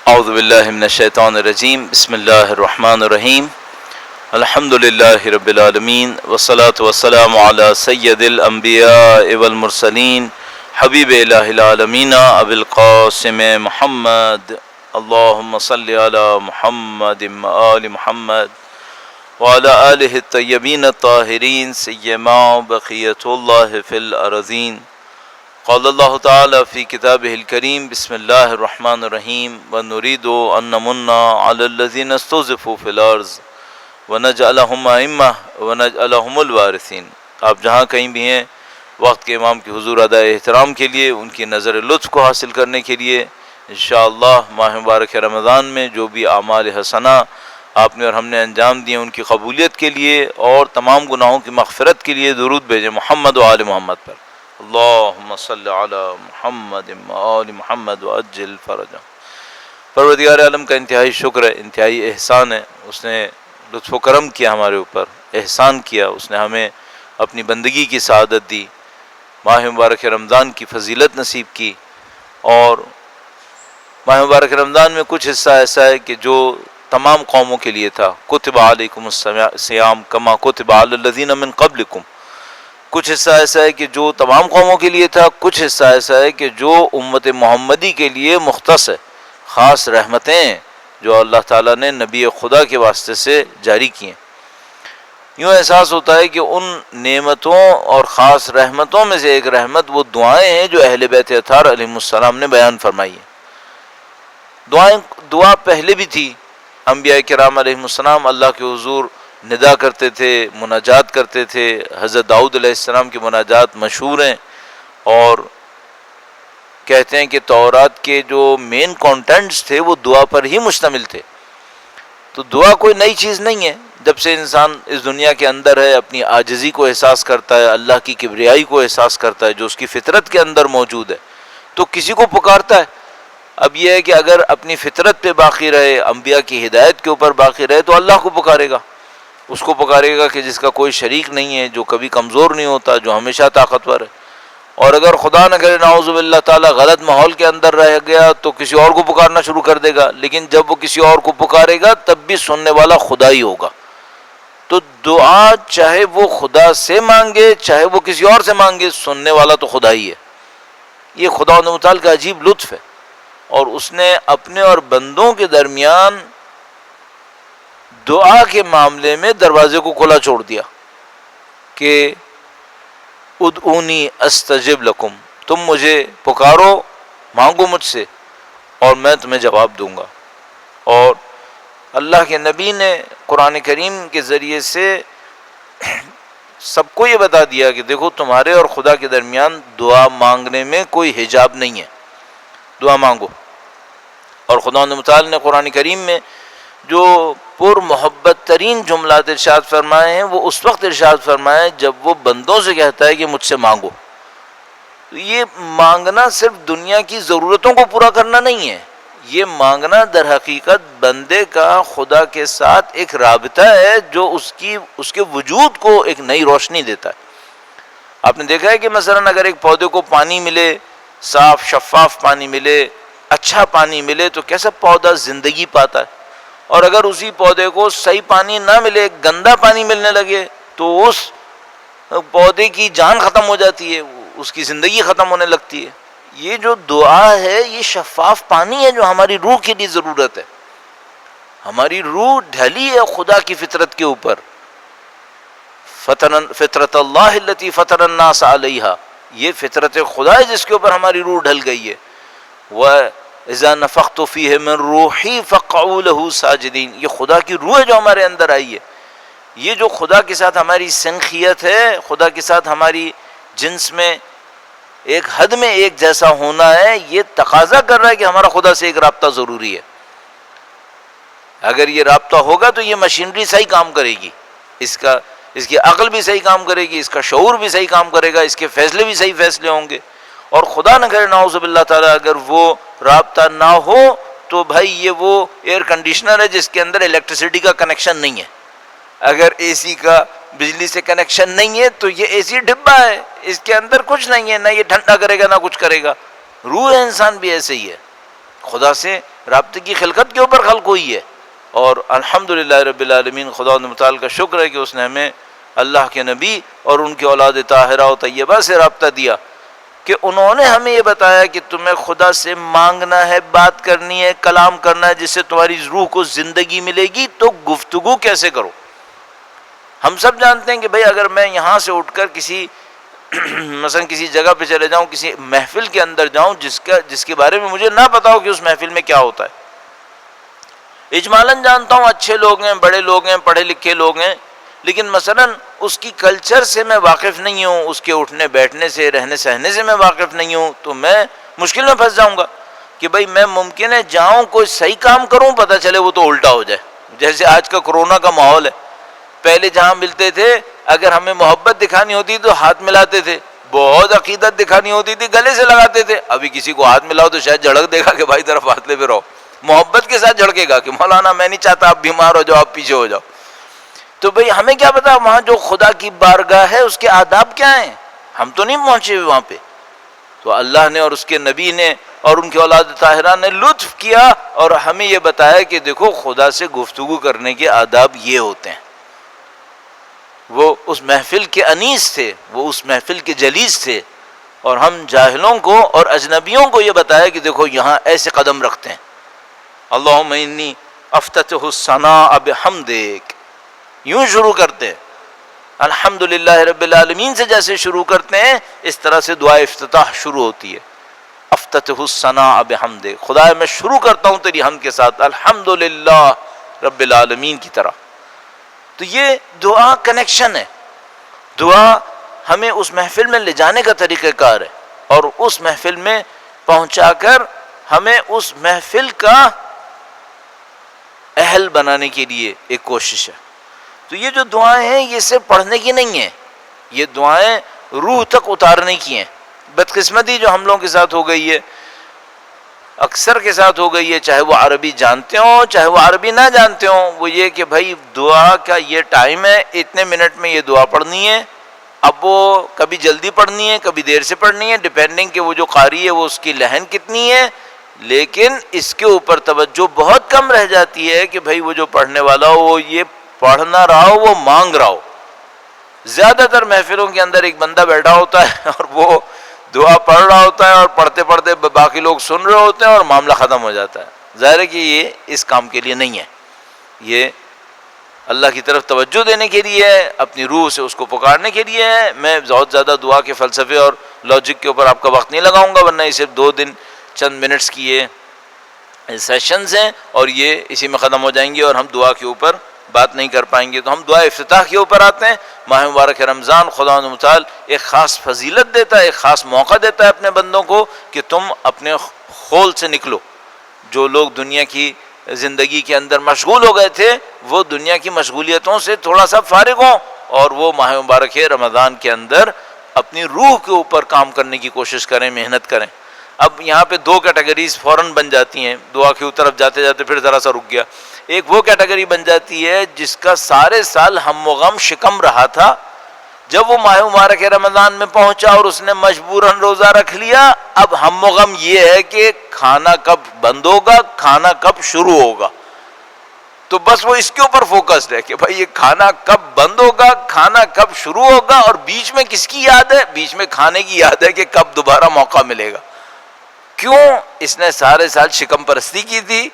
اعوذ باللہ من الشیطان الرجیم بسم اللہ الرحمن الرحیم الحمد للہ رب العالمین والصلاة والسلام علی سید الانبیاء والمرسلین حبیب الہ العالمین ابی القاسم محمد اللہم صلی علی محمد آل محمد وعلی آلہ الطیبین الطاہرین سیما بقیت اللہ فی الارضین قال اللہ تعالی فی کتابہ الکریم بسم اللہ الرحمن الرحیم ونرید ان نمن علی الذین استضعفوا فی الارض ونجعلہم ائمہ ونجعلہم الوارثین۔ آپ جہاں کہیں بھی ہیں وقت کے امام کی حضور ادائے احترام کے لیے، ان کی نظر لطف کو حاصل کرنے کے لیے انشاءاللہ ماہ مبارک رمضان میں جو بھی اعمال حسنہ آپ نے اور ہم نے انجام دیے ان کی قبولیت کے لیے اور تمام گناہوں کی مغفرت کے لیے درود بھیجیں محمد و آل محمد پر۔ اللہم صلی علی محمد و آل محمد وعجل فرجہ۔ پروردگار عالم کا انتہائی شکر ہے، انتہائی احسان ہے، اس نے لطف و کرم کیا ہمارے اوپر، احسان کیا، اس نے ہمیں اپنی بندگی کی سعادت دی، ماہ مبارک رمضان کی فضیلت نصیب کی۔ اور ماہ مبارک رمضان میں کچھ حصہ ایسا ہے کہ جو تمام قوموں کے لیے تھا، کتب علیکم الصیام کما کتب علی الذین من قبلکم۔ کچھ حصہ ایسا ہے کہ جو تمام قوموں کے لیے تھا، کچھ حصہ ایسا ہے کہ جو امت محمدی کے لیے مختص ہے، خاص رحمتیں جو اللہ تعالیٰ نے نبی خدا کے واسطے سے جاری کی ہیں۔ یوں احساس ہوتا ہے کہ ان نعمتوں اور خاص رحمتوں میں سے ایک رحمت وہ دعائیں ہیں جو اہل بیت اطہار علیہ السلام نے بیان فرمائی ہیں۔ دعا پہلے بھی تھی، انبیاء کرام علیہ السلام اللہ کے حضور ندا کرتے تھے، مناجات کرتے تھے۔ حضرت داؤد علیہ السلام کی مناجات مشہور ہیں اور کہتے ہیں کہ تورات کے جو مین کانٹینٹس تھے وہ دعا پر ہی مشتمل تھے۔ تو دعا کوئی نئی چیز نہیں ہے، جب سے انسان اس دنیا کے اندر ہے، اپنی عاجزی کو احساس کرتا ہے، اللہ کی کبریائی کو احساس کرتا ہے جو اس کی فطرت کے اندر موجود ہے، تو کسی کو پکارتا ہے۔ اب یہ ہے کہ اگر اپنی فطرت پہ باقی رہے، انبیاء کی ہدایت کے اوپر باقی رہے تو اللہ کو پکارے گا، اس کو پکارے گا کہ جس کا کوئی شریک نہیں ہے، جو کبھی کمزور نہیں ہوتا، جو ہمیشہ طاقتور ہے۔ اور اگر خدا نہ کرے نعوذ باللہ تعالیٰ غلط ماحول کے اندر رہ گیا تو کسی اور کو پکارنا شروع کر دے گا، لیکن جب وہ کسی اور کو پکارے گا تب بھی سننے والا خدا ہی ہوگا۔ تو دعا چاہے وہ خدا سے مانگے چاہے وہ کسی اور سے مانگے، سننے والا تو خدا ہی ہے۔ یہ خدا متعال کا عجیب لطف ہے، اور اس نے اپنے اور بندوں کے درمیان دعا کے معاملے میں دروازے کو کھلا چھوڑ دیا کہ ادعونی استجب لکم، تم مجھے پکارو، مانگو مجھ سے اور میں تمہیں جواب دوں گا۔ اور اللہ کے نبی نے قرآن کریم کے ذریعے سے سب کو یہ بتا دیا کہ دیکھو تمہارے اور خدا کے درمیان دعا مانگنے میں کوئی حجاب نہیں ہے، دعا مانگو۔ اور خدا متعال نے قرآن کریم میں جو پر محبت ترین جملات ارشاد فرمائے ہیں وہ اس وقت ارشاد فرمائے ہیں جب وہ بندوں سے کہتا ہے کہ مجھ سے مانگو۔ تو یہ مانگنا صرف دنیا کی ضرورتوں کو پورا کرنا نہیں ہے، یہ مانگنا در حقیقت بندے کا خدا کے ساتھ ایک رابطہ ہے جو اس کے وجود کو ایک نئی روشنی دیتا ہے۔ آپ نے دیکھا ہے کہ مثلا اگر ایک پودے کو پانی ملے، صاف شفاف پانی ملے، اچھا پانی ملے تو کیسا پودا زندگی پاتا ہے، اور اگر اسی پودے کو صحیح پانی نہ ملے، گندا پانی ملنے لگے تو اس پودے کی جان ختم ہو جاتی ہے، اس کی زندگی ختم ہونے لگتی ہے۔ یہ جو دعا ہے یہ شفاف پانی ہے جو ہماری روح کے لیے ضرورت ہے۔ ہماری روح ڈھلی ہے خدا کی فطرت کے اوپر، فطرت اللہ التی فطر الناس علیہا، یہ فطرت خدا ہے جس کے اوپر ہماری روح ڈھل گئی ہے۔ وَإِذَا نَفَخْتُ فِيهِ مِن رُوحِي فَقَعُوا لَهُ ساجدین، یہ خدا کی روح ہے جو ہمارے اندر آئی ہے۔ یہ جو خدا کے ساتھ ہماری سنخیت ہے، خدا کے ساتھ ہماری جنس میں ایک حد میں ایک جیسا ہونا ہے، یہ تقاضا کر رہا ہے کہ ہمارا خدا سے ایک رابطہ ضروری ہے۔ اگر یہ رابطہ ہوگا تو یہ مشینری صحیح کام کرے گی، اس کی عقل بھی صحیح کام کرے گی، اس کا شعور بھی صحیح کام کرے گا، اس کے فیصلے بھی صحیح فیصلے ہوں گے۔ اور خدا نہ کرے نعوذ باللہ تعالیٰ اگر وہ رابطہ نہ ہو تو بھائی یہ وہ ایئر کنڈیشنر ہے جس کے اندر الیکٹریسٹی کا کنیکشن نہیں ہے، اگر اے سی کا بجلی سے کنیکشن نہیں ہے تو یہ اے سی ڈبہ ہے، اس کے اندر کچھ نہیں ہے، نہ یہ ٹھنڈا کرے گا نہ کچھ کرے گا۔ روح انسان بھی ایسے ہی ہے، خدا سے رابطے کی خلقت کے اوپر خلق ہوئی ہے. اور الحمدللہ رب العالمین، خدا متعال کا شکر ہے کہ اس نے ہمیں اللہ کے نبی اور ان کی اولاد طاہرہ و طیبہ سے رابطہ دیا کہ انہوں نے ہمیں یہ بتایا کہ تمہیں خدا سے مانگنا ہے، بات کرنی ہے، کلام کرنا ہے جس سے تمہاری روح کو زندگی ملے گی. تو گفتگو کیسے کرو؟ ہم سب جانتے ہیں کہ بھئی اگر میں یہاں سے اٹھ کر کسی مثلا کسی جگہ پہ چلے جاؤں، کسی محفل کے اندر جاؤں جس کے بارے میں مجھے نہ پتا ہو کہ اس محفل میں کیا ہوتا ہے. اجمالاً جانتا ہوں اچھے لوگ ہیں، بڑے لوگ ہیں، پڑھے لکھے لوگ ہیں، لیکن مثلا اس کی کلچر سے میں واقف نہیں ہوں، اس کے اٹھنے بیٹھنے سے، رہنے سہنے سے میں واقف نہیں ہوں، تو میں مشکل میں پھنس جاؤں گا کہ بھئی میں ممکن ہے جاؤں کوئی صحیح کام کروں، پتہ چلے وہ تو الٹا ہو جائے. جیسے آج کا کرونا کا ماحول ہے، پہلے جہاں ملتے تھے اگر ہمیں محبت دکھانی ہوتی تو ہاتھ ملاتے تھے، بہت عقیدت دکھانی ہوتی تھی گلے سے لگاتے تھے. ابھی کسی کو ہاتھ ملاؤ تو شاید جھڑک دے گا کہ بھائی طرف ہاتھ لے پہ رہو، محبت کے ساتھ جھڑکے گا کہ مولانا میں نہیں چاہتا آپ بیمار ہو جاؤ، آپ پیچھے ہو جاؤ. تو بھئی ہمیں کیا پتا وہاں جو خدا کی بارگاہ ہے اس کے آداب کیا ہیں؟ ہم تو نہیں پہنچے ہوئے وہاں پہ. تو اللہ نے اور اس کے نبی نے اور ان کی اولاد طاہرہ نے لطف کیا اور ہمیں یہ بتایا کہ دیکھو خدا سے گفتگو کرنے کے آداب یہ ہوتے ہیں. وہ اس محفل کے انیس تھے، وہ اس محفل کے جلیس تھے، اور ہم جاہلوں کو اور اجنبیوں کو یہ بتایا کہ دیکھو یہاں ایسے قدم رکھتے ہیں. اللہم انی افتتح الثناء بحمدک، یوں شروع کرتے ہیں. الحمدللہ رب العالمین سے جیسے شروع کرتے ہیں اس طرح سے دعا افتتاح شروع ہوتی ہے. افتتح الثناء بحمدک، خدا میں شروع کرتا ہوں تیری حمد کے ساتھ، الحمدللہ رب العالمین کی طرح. تو یہ دعا کنیکشن ہے، دعا ہمیں اس محفل میں لے جانے کا طریقہ کار ہے، اور اس محفل میں پہنچا کر ہمیں اس محفل کا اہل بنانے کے لیے ایک کوشش ہے. تو یہ جو دعائیں ہیں یہ صرف پڑھنے کی نہیں ہیں، یہ دعائیں روح تک اتارنے کی ہیں. بدقسمتی جو ہم لوگوں کے ساتھ ہو گئی ہے، اکثر کے ساتھ ہو گئی ہے، چاہے وہ عربی جانتے ہوں چاہے وہ عربی نہ جانتے ہوں، وہ یہ کہ بھائی دعا کا یہ ٹائم ہے، اتنے منٹ میں یہ دعا پڑھنی ہے. اب وہ کبھی جلدی پڑھنی ہے کبھی دیر سے پڑھنی ہے، ڈیپینڈنگ کہ وہ جو قاری ہے وہ اس کی لہن کتنی ہے. لیکن اس کے اوپر توجہ بہت کم رہ جاتی ہے کہ بھائی وہ جو پڑھنے والا ہو وہ یہ پڑھ نہ رہا ہو، وہ مانگ رہا ہو. زیادہ تر محفلوں کے اندر ایک بندہ بیٹھا ہوتا ہے اور وہ دعا پڑھ رہا ہوتا ہے، اور پڑھتے پڑھتے باقی لوگ سن رہے ہوتے ہیں اور معاملہ ختم ہو جاتا ہے. ظاہر ہے کہ یہ اس کام کے لیے نہیں ہے، یہ اللہ کی طرف توجہ دینے کے لیے ہے، اپنی روح سے اس کو پکارنے کے لیے ہے. میں بہت زیادہ دعا کے فلسفے اور لاجک کے اوپر آپ کا وقت نہیں لگاؤں گا، ورنہ یہ صرف 2 دن چند منٹس کی یہ سیشنز ہیں اور یہ اسی میں ختم ہو جائیں گے اور ہم دعا کے اوپر بات نہیں کر پائیں گے. تو ہم دعا افتتاح کے اوپر آتے ہیں. ماہ مبارک رمضان خدا متعال ایک خاص فضیلت دیتا ہے، ایک خاص موقع دیتا ہے اپنے بندوں کو کہ تم اپنے خول سے نکلو. جو لوگ دنیا کی زندگی کے اندر مشغول ہو گئے تھے وہ دنیا کی مشغولیتوں سے تھوڑا سا فارغ ہوں اور وہ ماہ مبارک رمضان کے اندر اپنی روح کے اوپر کام کرنے کی کوشش کریں، محنت کریں. اب یہاں پہ 2 کیٹیگریز فوراً بن جاتی ہیں. دعا کی طرف جاتے جاتے پھر ذرا سا رک گیا. ایک وہ کیٹیگری بن جاتی ہے جس کا سارے سال ہم و غم شکم رہا تھا، جب وہ ماہ مبارک رمضان میں پہنچا اور اس نے مجبوراً روزہ رکھ لیا، اب ہم و غم یہ ہے کہ کھانا کب بند ہوگا، کھانا کب شروع ہوگا. تو بس وہ اس کے اوپر فوکسڈ ہے کہ بھائی یہ کھانا کب بند ہوگا، کھانا کب شروع ہوگا، اور بیچ میں کس کی یاد ہے؟ بیچ میں کھانے کی یاد ہے کہ کب دوبارہ موقع ملے گا. کیوں؟ اس نے سارے سال شکم پرستی کی تھی.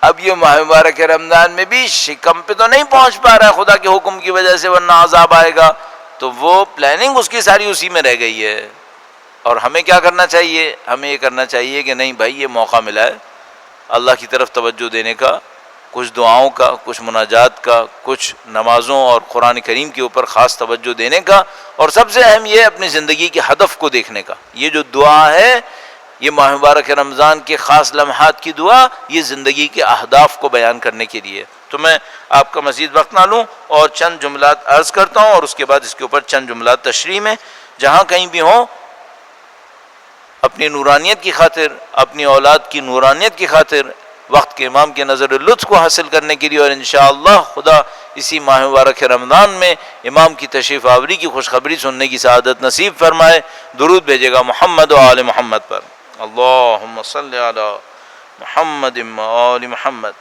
اب یہ ماہ مبارک رمضان میں بھی شکم پہ تو نہیں پہنچ پا رہا ہے خدا کے حکم کی وجہ سے، ورنہ عذاب آئے گا. تو وہ پلاننگ اس کی ساری اسی میں رہ گئی ہے. اور ہمیں کیا کرنا چاہیے؟ ہمیں یہ کرنا چاہیے کہ نہیں بھائی یہ موقع ملا ہے اللہ کی طرف توجہ دینے کا، کچھ دعاؤں کا، کچھ مناجات کا، کچھ نمازوں اور قرآن کریم کے اوپر خاص توجہ دینے کا، اور سب سے اہم یہ اپنی زندگی کے ہدف کو دیکھنے کا. یہ جو دعا ہے، یہ ماہ مبارک رمضان کے خاص لمحات کی دعا، یہ زندگی کے اہداف کو بیان کرنے کے لیے. تو میں آپ کا مزید وقت نہ لوں اور چند جملات عرض کرتا ہوں، اور اس کے بعد اس کے اوپر چند جملات تشریح میں. جہاں کہیں بھی ہوں، اپنی نورانیت کی خاطر، اپنی اولاد کی نورانیت کی خاطر، وقت کے امام کے نظر لطف کو حاصل کرنے کے لیے، اور انشاءاللہ خدا اسی ماہ مبارک رمضان میں امام کی تشریف آوری کی خوشخبری سننے کی سعادت نصیب فرمائے. درود بھیجے گا محمد و آل محمد پر. اللہم صلی علی محمد وآل محمد.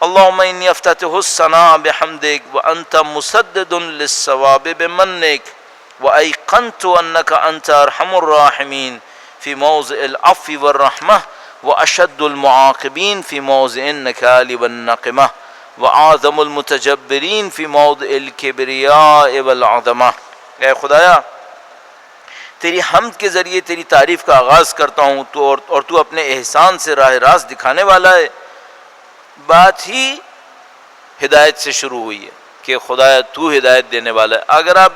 اللهم إني أفتتح الثناء بحمدك وأنت مسدد للصواب بمنك وأيقنت أنك أنت أرحم الراحمين في موضع العفو والرحمة وأشد المعاقبين في موضع النكال والنقمة وأعظم المتجبرين في موضع الكبرياء والعظمة. اے خدایا تیری حمد کے ذریعے تیری تعریف کا آغاز کرتا ہوں اور تو اپنے احسان سے راہ راست دکھانے والا ہے. بات ہی ہدایت سے شروع ہوئی ہے کہ خدایا تو ہدایت دینے والا ہے. اگر آپ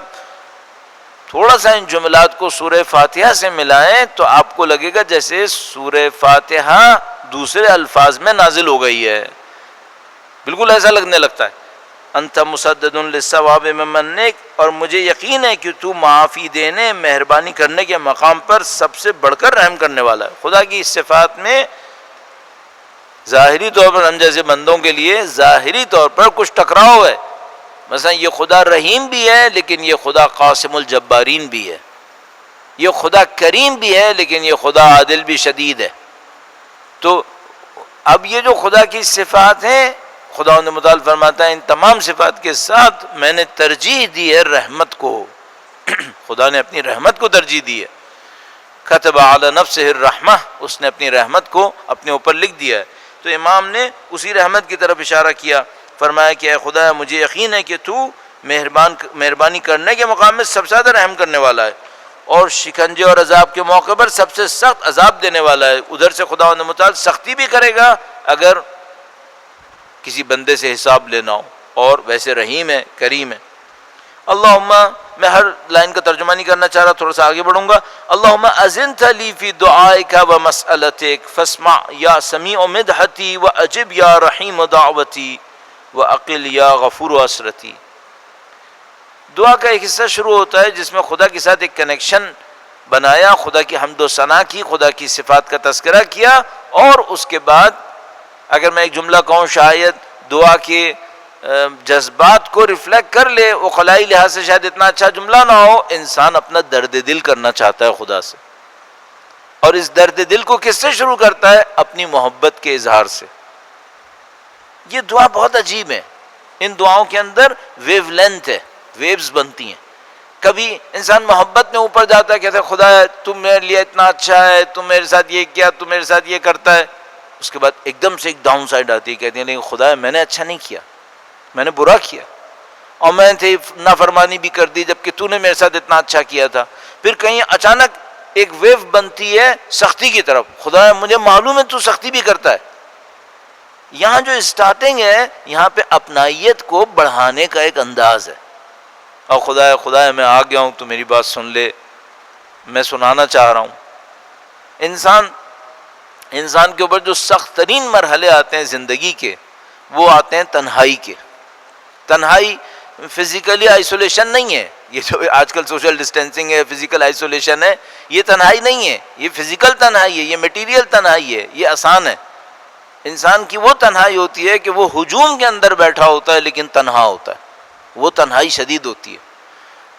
تھوڑا سا ان جملات کو سورہ فاتحہ سے ملائیں تو آپ کو لگے گا جیسے سورہ فاتحہ دوسرے الفاظ میں نازل ہو گئی ہے. بالکل ایسا لگنے لگتا ہے. انت مسدد للثواب ممنک، اور مجھے یقین ہے کہ تو معافی دینے مہربانی کرنے کے مقام پر سب سے بڑھ کر رحم کرنے والا ہے. خدا کی اس صفات میں ظاہری طور پر ہم جیسے بندوں کے لیے ظاہری طور پر کچھ ٹکراؤ ہے. مثلا یہ خدا رحیم بھی ہے لیکن یہ خدا قاسم الجبارین بھی ہے. یہ خدا کریم بھی ہے لیکن یہ خدا عادل بھی شدید ہے. تو اب یہ جو خدا کی صفات ہیں، خدا متعال فرماتا ہے ان تمام صفات کے ساتھ میں نے ترجیح دی ہے رحمت کو. خدا نے اپنی رحمت کو ترجیح دی ہے. کتب علی نفسہ الرحمہ، اس نے اپنی رحمت کو اپنے اوپر لکھ دیا ہے. تو امام نے اسی رحمت کی طرف اشارہ کیا، فرمایا کہ اے خدا مجھے یقین ہے کہ تو مہربانی کرنے کے مقام میں سب سے زیادہ رحم کرنے والا ہے اور شکنجے اور عذاب کے موقع پر سب سے سخت عذاب دینے والا ہے. ادھر سے خدا متعال سختی بھی کرے گا اگر کسی بندے سے حساب لینا ہو، اور ویسے رحیم ہے، کریم ہے. اللہم، میں ہر لائن کا ترجمہ نہیں کرنا چاہ رہا، تھوڑا سا آگے بڑھوں گا. اللہم اذنت لی فی دعائک و مسئلتک فاسمع یا سمیع مدحتی و اجب یا رحیم دعوتی و اقل یا غفور اسرتی. دعا کا ایک حصہ شروع ہوتا ہے جس میں خدا کے ساتھ ایک کنیکشن بنایا، خدا کی حمد و ثنا کی، خدا کی صفات کا تذکرہ کیا، اور اس کے بعد اگر میں ایک جملہ کہوں شاید دعا کے جذبات کو ریفلیکٹ کر لے، وہ خلائی لحاظ سے شاید اتنا اچھا جملہ نہ ہو. انسان اپنا درد دل کرنا چاہتا ہے خدا سے، اور اس درد دل کو کس سے شروع کرتا ہے؟ اپنی محبت کے اظہار سے. یہ دعا بہت عجیب ہے. ان دعاؤں کے اندر ویو لینتھ ہے، ویوز بنتی ہیں. کبھی انسان محبت میں اوپر جاتا ہے، کہتا ہے خدا تم میرے لیے اتنا اچھا ہے، تم میرے ساتھ یہ کیا، تم میرے ساتھ یہ کرتا ہے. اس کے بعد ایک دم سے ایک ڈاؤن سائڈ آتی ہے، کہتے ہیں لیکن خدا میں نے اچھا نہیں کیا، میں نے برا کیا، اور میں نے نافرمانی بھی کر دی جبکہ تو نے میرے ساتھ اتنا اچھا کیا تھا. پھر کہیں اچانک ایک ویو بنتی ہے سختی کی طرف، خدا مجھے معلوم ہے تو سختی بھی کرتا ہے. یہاں جو اسٹارٹنگ ہے یہاں پہ اپنائیت کو بڑھانے کا ایک انداز ہے. اور خدا میں آ گیا ہوں تو میری بات سن لے، میں سنانا چاہ رہا ہوں. انسان کے اوپر جو سخت ترین مرحلے آتے ہیں زندگی کے، وہ آتے ہیں تنہائی کے. تنہائی فزیکلی آئسولیشن نہیں ہے، یہ جو آج کل سوشل ڈسٹینسنگ ہے، فزیکل آئسولیشن ہے، یہ تنہائی نہیں ہے. یہ فزیکل تنہائی ہے، یہ میٹیریل تنہائی ہے، یہ آسان ہے. انسان کی وہ تنہائی ہوتی ہے کہ وہ ہجوم کے اندر بیٹھا ہوتا ہے لیکن تنہا ہوتا ہے، وہ تنہائی شدید ہوتی ہے.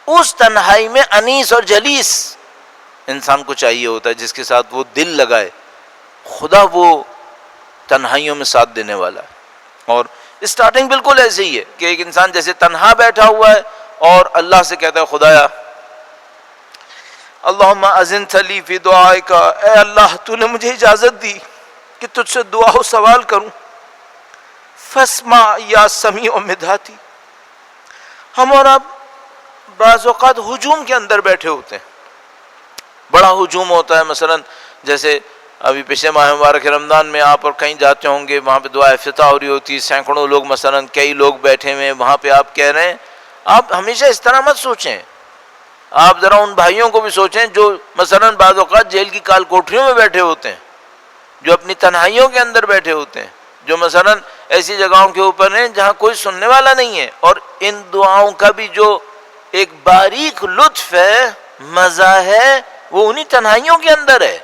اس تنہائی میں انیس اور جلیس انسان کو چاہیے ہوتا ہے جس کے ساتھ وہ دل لگائے. خدا وہ تنہائیوں میں ساتھ دینے والا ہے. اور اسٹارٹنگ بالکل ایسے ہی ہے کہ ایک انسان جیسے تنہا بیٹھا ہوا ہے اور اللہ سے کہتا ہے خدایا اللہم اذنت لی فی دعائک، اے اللہ تو نے مجھے اجازت دی کہ تجھ سے دعا و سوال کروں. فاسمع یا سمیع مدحتی. ہم اور آپ بعض اوقات ہجوم کے اندر بیٹھے ہوتے ہیں، بڑا ہجوم ہوتا ہے. مثلا جیسے ابھی پچھلے ماہ مبارک رمضان میں آپ اور کہیں جاتے ہوں گے، وہاں پہ دعا افتتاح ہو رہی ہوتی ہے، سینکڑوں لوگ مثلا کئی لوگ بیٹھے ہوئے ہیں وہاں پہ. آپ کہہ رہے ہیں، آپ ہمیشہ اس طرح مت سوچیں. آپ ذرا ان بھائیوں کو بھی سوچیں جو مثلا بعض اوقات جیل کی کال کوٹریوں میں بیٹھے ہوتے ہیں، جو اپنی تنہائیوں کے اندر بیٹھے ہوتے ہیں، جو مثلا ایسی جگہوں کے اوپر ہیں جہاں کوئی سننے والا نہیں ہے. اور ان دعاؤں کا بھی جو ایک باریک لطف ہے، مزہ ہے، وہ انہی تنہائیوں کے اندر ہے.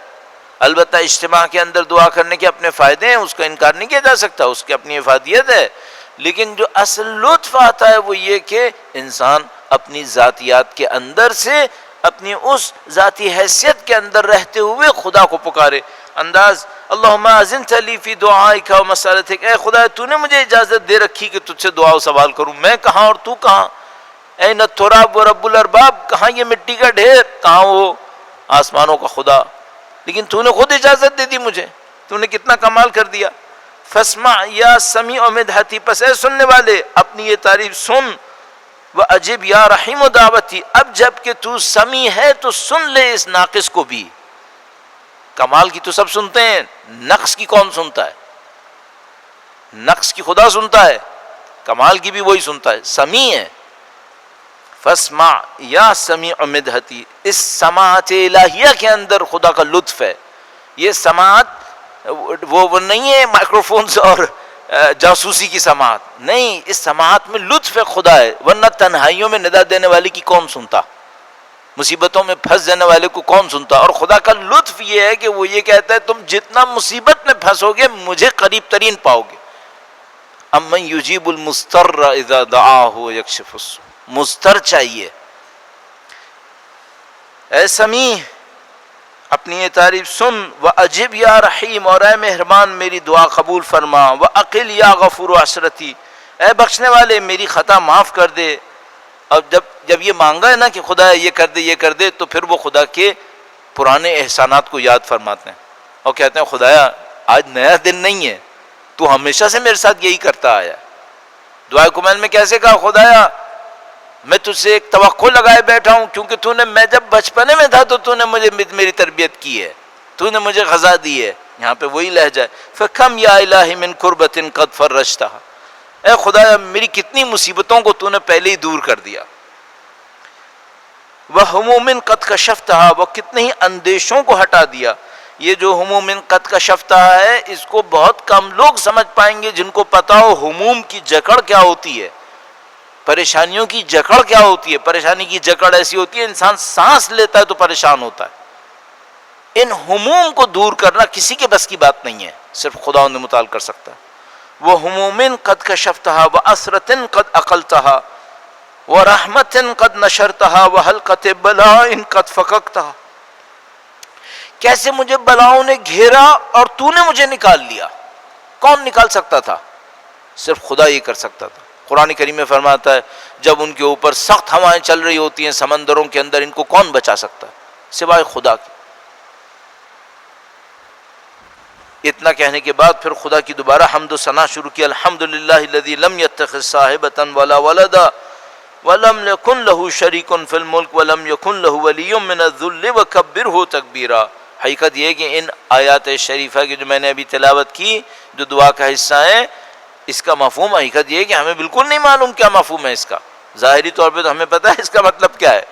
البتہ اجتماع کے اندر دعا کرنے کے اپنے فائدے ہیں، اس کا انکار نہیں کیا جا سکتا، اس کی اپنی افادیت ہے. لیکن جو اصل لطف آتا ہے وہ یہ کہ انسان اپنی ذاتیات کے اندر سے اپنی اس ذاتی حیثیت کے اندر رہتے ہوئے خدا کو پکارے. انداز اللہم اذنت لی فی دعائک و مسالتک، اے خدا تو نے مجھے اجازت دے رکھی کہ تجھ سے دعا و سوال کروں، میں کہاں اور تو کہاں؟ این التراب و رب الارباب، کہاں یہ مٹی کا ڈھیر، کہاں وہ آسمانوں کا خدا، لیکن تو نے خود اجازت دے دی مجھے، تو نے کتنا کمال کر دیا. فاسمع یا سمیع مدحتی، پس اے سننے والے اپنی یہ تعریف سن. وَأَجِبْ یا رحیم دعوتی، اب جب کہ تو سمیع ہے تو سن لے اس ناقص کو بھی. کمال کی تو سب سنتے ہیں، نقص کی کون سنتا ہے؟ نقص کی خدا سنتا ہے، کمال کی بھی وہی سنتا ہے، سمیع ہے. فاسمع یا سمیع مدحتی، اس سماعت الہیہ کے اندر خدا کا لطف ہے. یہ سماعت وہ نہیں ہے مائکروفونز اور جاسوسی کی سماعت، نہیں، اس سماعت میں لطف خدا ہے. ورنہ تنہائیوں میں ندا دینے والی کی کون سنتا، مصیبتوں میں پھنس جانے والے کو کون سنتا؟ اور خدا کا لطف یہ ہے کہ وہ یہ کہتا ہے تم جتنا مصیبت میں پھنسو گے مجھے قریب ترین پاؤ گے. امن یجیب المضطر اذا دعاہ یکشف السوء، مضطر چاہیے. اے سمیع اپنی یہ تعریف سن. وَأَجِبْ یا رحیم، اور اے مہربان میری دعا قبول فرما. وَأَقِلْ یا غفور عشرتی، اے بخشنے والے میری خطا معاف کر دے. اور جب یہ مانگا ہے نا کہ خدا یہ کر دے یہ کر دے، تو پھر وہ خدا کے پرانے احسانات کو یاد فرماتے ہیں اور کہتے ہیں خدایا آج نیا دن نہیں ہے، تو ہمیشہ سے میرے ساتھ یہی کرتا آیا. دعائے کمیل میں کیسے کہا خدایا میں تجھ سے ایک توقع لگائے بیٹھا ہوں، کیونکہ تو نے، میں جب بچپنے میں تھا تو نے مجھے میری تربیت کی ہے، تو نے مجھے غذا دی ہے. یہاں پہ وہی لہجہ ہے. فَكَمْ يَا إِلَٰهِ مِنْ كُرْبَةٍ قَدْ فَرَّجْتَهَا، اے خدایا میری کتنی مصیبتوں کو تو نے پہلے ہی دور کر دیا. وَهُمُومٍ قَدْ كَشَفْتَهَا، وہ کتنے ہی اندیشوں کو ہٹا دیا. یہ جو ہموم قد کشفتہا ہے اس کو بہت کم لوگ سمجھ پائیں گے جن کو پتا ہو ہموم کی جکڑ کیا ہوتی ہے، پریشانیوں کی جکڑ کیا ہوتی ہے. پریشانی کی جکڑ ایسی ہوتی ہے انسان سانس لیتا ہے تو پریشان ہوتا ہے. ان ہموم کو دور کرنا کسی کے بس کی بات نہیں ہے، صرف خدا انہیں متعال کر سکتا ہے. وہ ہموم قد کشفتہا واسرۃ قد اقلتہا ورحمۃ قد نشرتہا وحلقۃ بلاء قد فککتہا. کیسے مجھے بلاؤں نے گھیرا اور تو نے مجھے نکال لیا. کون نکال سکتا تھا؟ صرف خدا ہی کر سکتا تھا. قرآن کریم میں فرماتا ہے جب ان کے اوپر سخت ہوائیں چل رہی ہوتی ہیں سمندروں کے اندر، ان کو کون بچا سکتا ہے سوائے خدا کے. اتنا کہنے کے بعد پھر خدا کی دوبارہ حمد و ثنا شروع کیا. الحمدللہ الذی لم یتخذ صاحبۃ ولا ولدا ولم یکن له شریک فی الملک ولم یکن له ولی من الذل وکبرہ تکبیرا. حقیقت یہ کہ ان آیات شریفہ کی جو میں نے ابھی تلاوت کی جو دعا کا حصہ ہے، اس کا مفہوم حقیقت یہ ہے کہ ہمیں بالکل نہیں معلوم کیا مفہوم ہے اس کا. ظاہری طور پہ تو ہمیں پتہ ہے اس کا مطلب کیا ہے،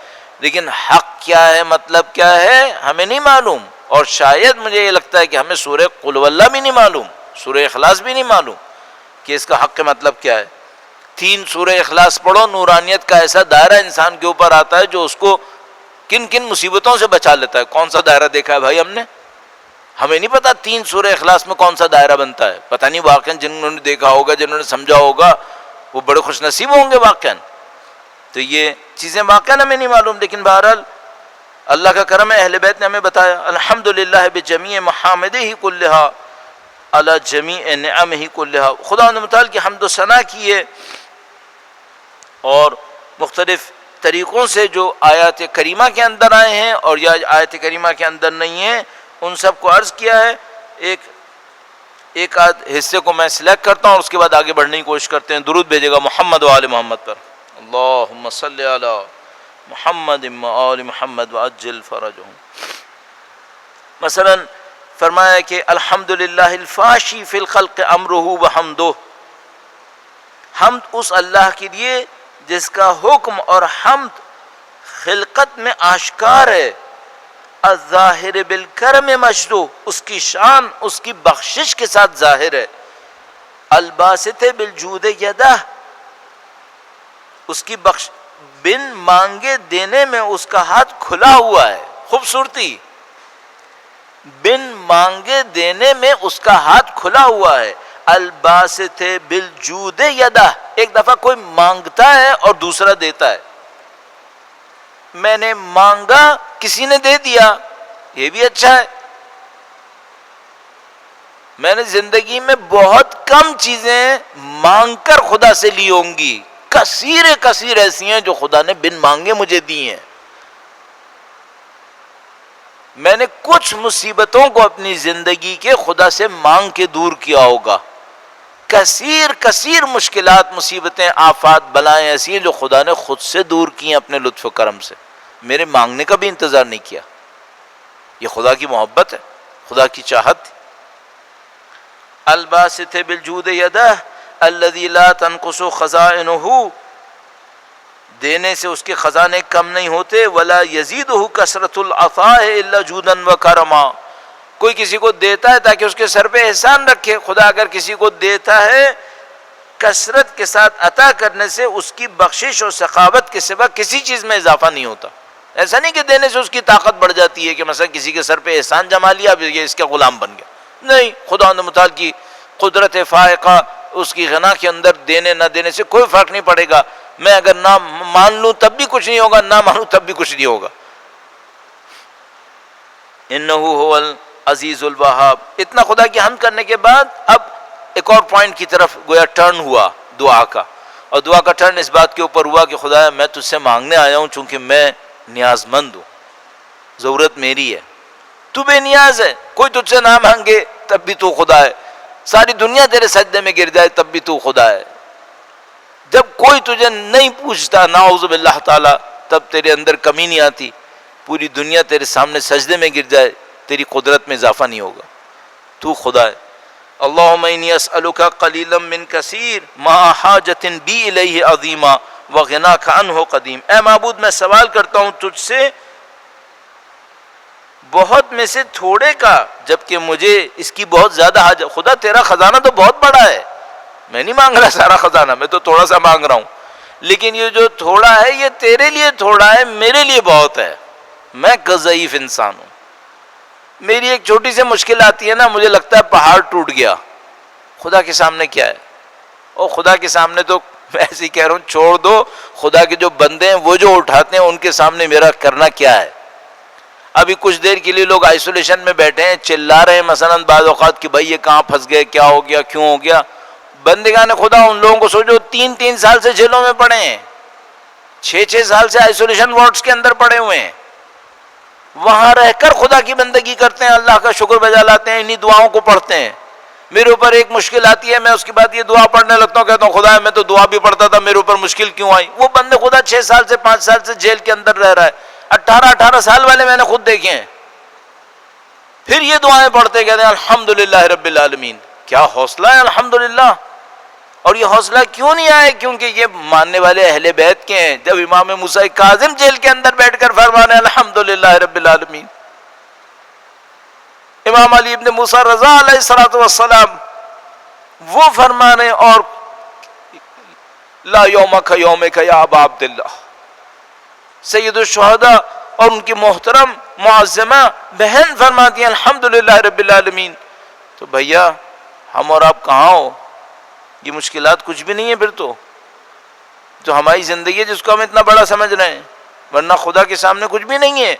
لیکن حق کیا ہے، مطلب کیا ہے، ہمیں نہیں معلوم. اور شاید مجھے یہ لگتا ہے کہ ہمیں سورہ قل واللہ بھی نہیں معلوم، سورہ اخلاص بھی نہیں معلوم کہ اس کا حق کا مطلب کیا ہے. 3 سورہ اخلاص پڑھو، نورانیت کا ایسا دائرہ انسان کے اوپر آتا ہے جو اس کو کن کن مصیبتوں سے بچا لیتا ہے. کون سا دائرہ دیکھا ہے بھائی ہم نے؟ ہمیں نہیں پتا 3 سورہ اخلاص میں کون سا دائرہ بنتا ہے. پتہ نہیں، واقعا جنہوں نے دیکھا ہوگا، جنہوں نے سمجھا ہوگا وہ بڑے خوش نصیب ہوں گے واقعا. تو یہ چیزیں واقعا ہمیں نہیں معلوم، لیکن بہرحال اللہ کا کرم ہے، اہل بیت نے ہمیں بتایا. الحمدللہ بجمیع محامدہ کلہا علی جمیع نعمہ کلہا. خدا نے متعال کی حمد و ثنا کی ہے اور مختلف طریقوں سے جو آیات کریمہ کے اندر آئے ہیں اور یا آیت کریمہ کے اندر نہیں ہیں ان سب کو عرض کیا ہے. ایک آدھ حصے کو میں سلیکٹ کرتا ہوں اور اس کے بعد آگے بڑھنے کی کوشش کرتے ہیں. درود بھیجے گا محمد و آل محمد پر. اللہم صلی علی محمد و آل محمد وعجل فرجہم. مثلا فرمایا کہ الحمدللہ الفاشی فی الخلق امرہ وحمدہ. حمد اس اللہ کے لیے جس کا حکم اور حمد خلقت میں آشکار ہے. الظاہر بالکرم مجدو، اس کی شان اس کی بخشش کے ساتھ ظاہر ہے. الباسط بالجود یدہ، اس کی بن مانگے دینے میں اس کا ہاتھ کھلا ہوا ہے. خوبصورتی، بن مانگے دینے میں اس کا ہاتھ کھلا ہوا ہے. الباسط بالجود، یدہ، ایک دفعہ کوئی مانگتا ہے اور دوسرا دیتا ہے. الباسط بالجود یدہ، ایک دفعہ کوئی مانگتا ہے اور دوسرا دیتا ہے. الباسط بالجود یدہ، ایک دفعہ کوئی مانگتا ہے اور دوسرا دیتا ہے. الباسط بالجود یدہ، ایک دفعہ کوئی مانگتا ہے اور دوسرا دیتا ہے. میں نے مانگا کسی نے دے دیا، یہ بھی اچھا ہے۔ میں نے زندگی میں بہت کم چیزیں مانگ کر خدا سے لی ہوں گی، کثیر ایسی ہیں جو خدا نے بن مانگے مجھے دی ہیں۔ میں نے کچھ مصیبتوں کو اپنی زندگی کے خدا سے مانگ کے دور کیا ہوگا، کثیر مشکلات، مصیبتیں، آفات، بلائیں ایسی ہیں جو خدا نے خود سے دور کی ہیں اپنے لطف و کرم سے، میرے مانگنے کا بھی انتظار نہیں کیا۔ یہ خدا کی محبت ہے، خدا کی چاہت تھی۔ الباسط بالجود یدہ الذی لا تنقص خزائنہ، دینے سے اس کے خزانے کم نہیں ہوتے، ولا یزیدہ کثرۃ العطاء الا جودا وکرما، کوئی کسی کو دیتا ہے تاکہ اس کے سر پہ احسان رکھے، خدا اگر کسی کو دیتا ہے کثرت کے ساتھ عطا کرنے سے اس کی بخشش اور سخاوت کے سوا کسی چیز میں اضافہ نہیں ہوتا۔ ایسا نہیں کہ دینے سے اس کی طاقت بڑھ جاتی ہے کہ مثلا کسی کے سر پہ احسان جما لیا اب یہ اس کا غلام بن گیا، نہیں، خدا متعال کی قدرت فائقہ، اس کی غنا کے اندر دینے نہ دینے سے کوئی فرق نہیں پڑے گا۔ میں اگر نہ مان لوں تب بھی کچھ نہیں ہوگا، نہ مانوں تب بھی کچھ نہیں ہوگا۔ انہ هو العزیز الوہاب۔ اتنا خدا کی حمد کرنے کے بعد اب ایک اور پوائنٹ کی طرف گویا ٹرن ہوا دعا کا، اور دعا کا ٹرن اس بات کے اوپر ہوا کہ خدایا میں تجھ سے مانگنے آیا ہوں چونکہ میں نیاز مند ہوں، ضرورت میری ہے، تو بے نیاز ہے، کوئی تجھ سے نہ مانگے تب بھی تو خدا ہے، ساری دنیا تیرے سجدے میں گر جائے تب بھی تو خدا ہے، جب کوئی تجھے نہیں پوچھتا نعوذ باللہ تعالی تب تیرے اندر کمی نہیں آتی، پوری دنیا تیرے سامنے سجدے میں گر جائے تیری قدرت میں اضافہ نہیں ہوگا، تو خدا ہے۔ اللہم انی اسألک قلیلا من کثیر ما حاجت بی الیہ عظیما وغناک عنہ قدیم، اے معبود میں سوال کرتا ہوں تجھ سے بہت میں سے تھوڑے کا جبکہ مجھے اس کی بہت زیادہ حاجت۔ خدا تیرا خزانہ تو بہت بڑا ہے، میں نہیں مانگ رہا سارا خزانہ، میں تو تھوڑا سا مانگ رہا ہوں، لیکن یہ جو تھوڑا ہے یہ تیرے لیے تھوڑا ہے، میرے لیے بہت ہے، میں ضعیف انسان ہوں، میری ایک چھوٹی سی مشکل آتی ہے نا مجھے لگتا ہے پہاڑ ٹوٹ گیا، خدا کے سامنے کیا ہے؟ اور خدا کے سامنے تو میں ایسے ہی کہہ رہا ہوں چھوڑ دو، خدا کے جو بندے ہیں وہ جو اٹھاتے ہیں ان کے سامنے میرا کرنا کیا ہے؟ ابھی کچھ دیر کے لیے لوگ آئسولیشن میں بیٹھے ہیں چلا رہے ہیں مثلا بعض اوقات کہ بھائی یہ کہاں پھنس گئے، کیا ہو گیا، کیوں ہو گیا؟ بندگان خدا ان لوگوں کو سوچو 3 سال سے جیلوں میں پڑے ہیں، 6 سال سے آئسولیشن وارڈز کے اندر پڑے ہوئے ہیں، وہاں رہ کر خدا کی بندگی کرتے ہیں، اللہ کا شکر بجا لاتے ہیں، انہی دعاؤں کو پڑھتے ہیں۔ میرے اوپر ایک مشکل آتی ہے میں اس کے بعد یہ دعا پڑھنے لگتا ہوں، کہتا ہوں خدا میں تو دعا بھی پڑھتا تھا میرے اوپر مشکل کیوں آئی؟ وہ بندے خدا 6 سال سے 5 سال سے جیل کے اندر رہ رہا ہے، 18 سال والے میں نے خود دیکھے ہیں، پھر یہ دعائیں پڑھتے کہتے ہیں الحمدللہ رب العالمین۔ کیا حوصلہ ہے الحمدللہ! اور یہ حوصلہ کیوں نہیں آئے؟ کیونکہ یہ ماننے والے اہل بیت کے ہیں۔ جب امام موسیٰ کاظم جیل کے اندر بیٹھ کر فرمانے الحمدللہ رب العالمین، امام علی ابن موسیٰ رضا علیہ السلام وہ فرمانے اور لا یومک یومک یا ابا عبداللہ، سید الشہداء اور ان کی محترم معظمہ بہن فرماتی ہیں الحمدللہ رب العالمین۔ تو بھیا ہم اور آپ کہاں ہو؟ یہ مشکلات کچھ بھی نہیں ہے، پھر تو ہماری زندگی ہے جس کو ہم اتنا بڑا سمجھ رہے ہیں، ورنہ خدا کے سامنے کچھ بھی نہیں ہے۔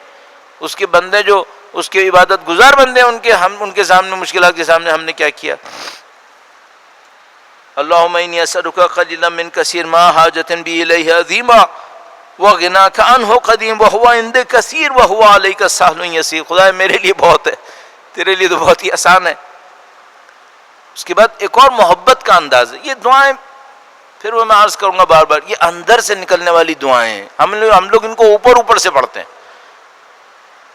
اس کے بندے جو اس کے عبادت گزار بندے ہیں ان کے سامنے مشکلات کے سامنے ہم نے کیا کیا؟ اللہم انی اسألک قلیلا من کثیر ما حاجت بی الیہ عظیما وغناک عنہ قدیم وہو عند کثیر وہو علیک سہل یسیر۔ خدا میرے لیے بہت ہے، تیرے لیے تو بہت ہی آسان ہے۔ اس کے بعد ایک اور محبت کا انداز ہے، یہ دعائیں پھر وہ میں عرض کروں گا بار بار، یہ اندر سے نکلنے والی دعائیں ہیں، ہم لوگ ان کو اوپر سے پڑھتے ہیں،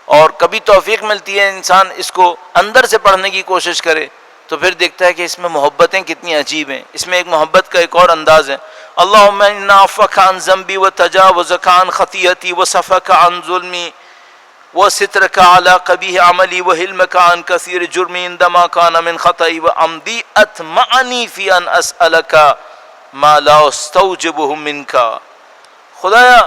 اور کبھی توفیق ملتی ہے انسان اس کو اندر سے پڑھنے کی کوشش کرے تو پھر دیکھتا ہے کہ اس میں محبتیں کتنی عجیب ہیں۔ اس میں ایک محبت کا ایک اور انداز ہے، اللہم انا عفوک عن ذنبی وتجاوزک عن خطیئتی وصفحک عن ظلمی وسترک علی قبیح عملی وحلمک عن کثیر جرمی عندما کان من خطئی وعمدی اتمعنی فی ان اسألک ما لا استوجبہ منک۔ خدایا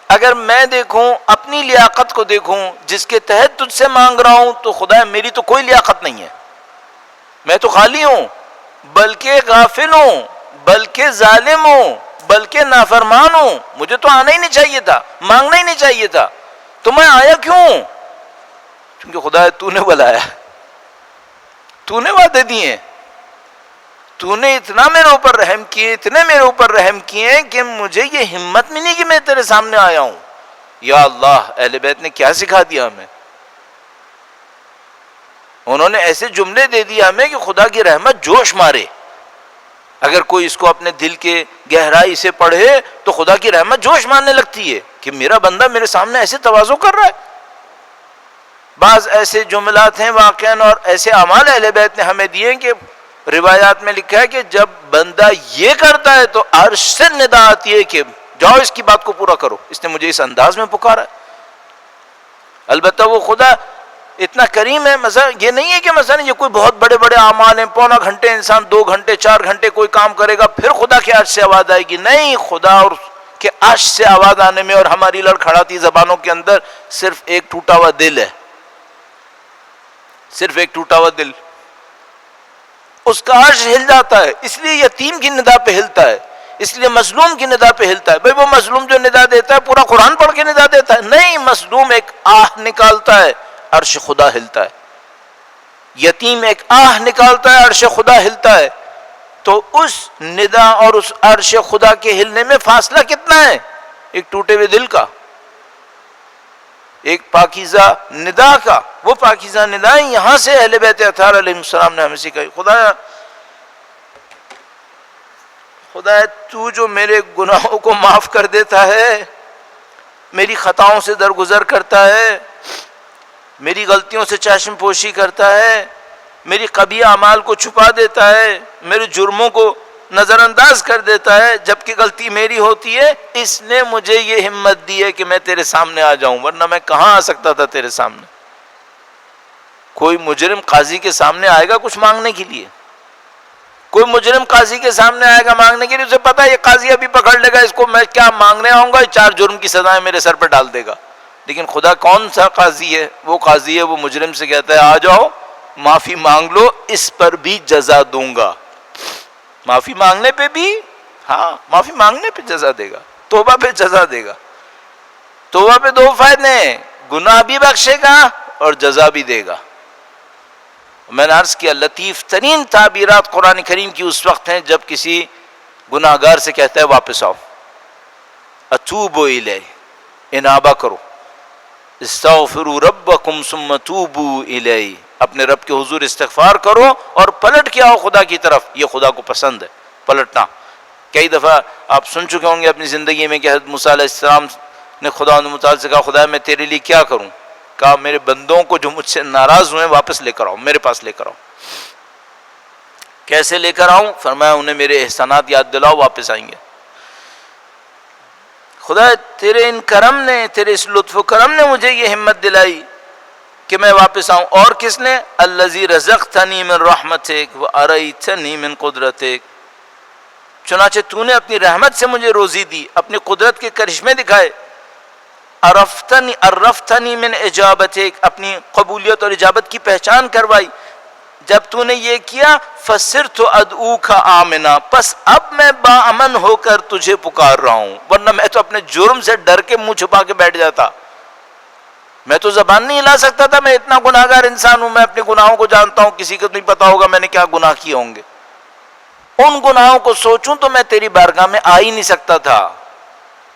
اگر میں دیکھوں اپنی لیاقت کو دیکھوں جس کے تحت تجھ سے مانگ رہا ہوں تو خدایا میری تو کوئی لیاقت نہیں ہے، میں تو خالی ہوں، بلکہ غافل ہوں، بلکہ ظالم ہوں، بلکہ نافرمان ہوں، مجھے تو آنا ہی نہیں چاہیے تھا، مانگنا ہی نہیں چاہیے تھا، تو میں آیا کیوں؟ کیونکہ خدا تو نے بلایا، تو نے وعدے دیے، تو نے اتنا میرے اوپر رحم کیے، اتنے میرے اوپر رحم کیے کہ مجھے یہ ہمت ملی کہ میں تیرے سامنے آیا ہوں۔ یا اللہ، اہل بیت نے کیا سکھا دیا ہمیں؟ انہوں نے ایسے جملے دے دیا ہمیں کہ خدا کی رحمت جوش مارے۔ اگر کوئی اس کو اپنے دل کے گہرائی سے پڑھے تو خدا کی رحمت جوش مارنے لگتی ہے کہ میرا بندہ میرے سامنے ایسے تواضع کر رہا ہے۔ بعض ایسے جملات ہیں واقعاً اور ایسے اعمال اہل بیت نے ہمیں دیے کہ روایات میں لکھا ہے کہ جب بندہ یہ کرتا ہے تو عرش سے ندا آتی ہے کہ جاؤ اس کی بات کو پورا کرو، اس نے مجھے اس انداز میں پکارا ہے۔ البتہ وہ خدا اتنا کریم ہے، مثلا یہ نہیں ہے کہ مثلا یہ کوئی بہت بڑے بڑے اعمال ہیں، پونا گھنٹے انسان 2 گھنٹے 4 گھنٹے کوئی کام کرے گا پھر خدا کے عرش سے آواز آئے گی، نہیں، خدا اور کے عرش سے آواز آنے میں اور ہماری لڑکھڑاتی زبانوں کے اندر صرف ایک ٹوٹا ہوا دل ہے، صرف ایک ٹوٹا ہوا دل، اس کا عرش ہل جاتا ہے، اس لیے یتیم کی ندا پہ ہلتا ہے، اس لیے مظلوم کی ندا پہ ہلتا ہے۔ بھئی وہ مظلوم جو ندا دیتا ہے پورا قرآن پڑھ کے ندا دیتا ہے؟ نہیں، مظلوم ایک آہ نکالتا ہے، عرش خدا ہلتا ہے۔ یتیم ایک آہ نکالتا ہے، عرش خدا ہلتا ہے۔ تو اس ندا اور اس عرش خدا کے ہلنے میں فاصلہ کتنا ہے؟ ایک ٹوٹے ہوئے دل کا، ایک پاکیزہ ندا کا۔ وہ پاکیزہ ندائیں یہاں سے اہل بیت اطہار علیہ السلام نے ہمیں سکھائی۔ خدا تو جو میرے گناہوں کو معاف کر دیتا ہے، میری خطاؤں سے درگزر کرتا ہے، میری غلطیوں سے چشم پوشی کرتا ہے، میری قبیح اعمال کو چھپا دیتا ہے، میرے جرموں کو نظر انداز کر دیتا ہے جبکہ غلطی میری ہوتی ہے، اس نے مجھے یہ ہمت دی ہے کہ میں تیرے سامنے آ جاؤں، ورنہ میں کہاں آ سکتا تھا تیرے سامنے۔ کوئی مجرم قاضی کے سامنے آئے گا کچھ مانگنے کے لیے؟ کوئی مجرم قاضی کے سامنے آئے گا مانگنے کے لیے، اسے پتا ہے یہ قاضی ابھی پکڑ لے گا، اس کو میں کیا مانگنے آؤں گا، 4 جرم کی سزائیں میرے سر پہ ڈال دے گا۔ لیکن خدا کون سا قاضی ہے؟ وہ قاضی ہے وہ مجرم سے کہتا ہے آ جاؤ معافی مانگ لو، اس پر بھی جزا دوں گا۔ معافی مانگنے پہ بھی، ہاں معافی مانگنے پہ جزا دے گا، توبہ پہ جزا دے گا۔ توبہ پہ 2 فائدے ہیں، گناہ بھی بخشے گا اور جزا بھی دے گا۔ میں نے عرض کیا لطیف ترین تعبیرات قرآن کریم کی اس وقت ہیں جب کسی گناہ گار سے کہتا ہے واپس آؤ، اتوبوا الیہ، انابہ کرو، استغفروا ربکم ثم توبوا الیہ، اپنے رب کے حضور استغفار کرو اور پلٹ کے آؤ خدا کی طرف۔ یہ خدا کو پسند ہے پلٹنا۔ کئی دفعہ آپ سن چکے ہوں گے اپنی زندگی میں کہ حضرت موسیٰ علیہ السلام نے خدا متعال سے کہا خدا میں تیرے لیے کیا کروں؟ کہا میرے بندوں کو جو مجھ سے ناراض ہوئے واپس لے کر آؤ، میرے پاس لے کر آؤ۔ کیسے لے کر آؤں؟ فرمایا انہیں میرے احسانات یاد دلاؤ، واپس آئیں گے۔ خدا تیرے ان کرم نے، تیرے اس لطف و کرم نے مجھے یہ ہمت دلائی کہ میں واپس آؤں۔ اور کس نے؟ الذی رزقتنی من رحمتک وارایتنی من قدرتک، چنانچہ تو نے اپنی رحمت سے مجھے روزی دی، اپنی قدرت کے کرشمے دکھائے۔ عرفتنی من اجابتک، اپنی قبولیت اور اجابت کی پہچان کروائی۔ جب تو نے یہ کیا فصرت ادعوک آمنا، پس اب میں باامن ہو کر تجھے پکار رہا ہوں، ورنہ میں تو اپنے جرم سے ڈر کے منہ چھپا کے بیٹھ جاتا، میں تو زبان نہیں ہلا سکتا تھا، میں اتنا گناہ گار انسان ہوں، میں اپنے گناہوں کو جانتا ہوں، کسی کو نہیں پتا ہوگا میں نے کیا گناہ کیے ہوں گے۔ ان گناہوں کو سوچوں تو میں تیری بارگاہ میں آ ہی نہیں سکتا تھا،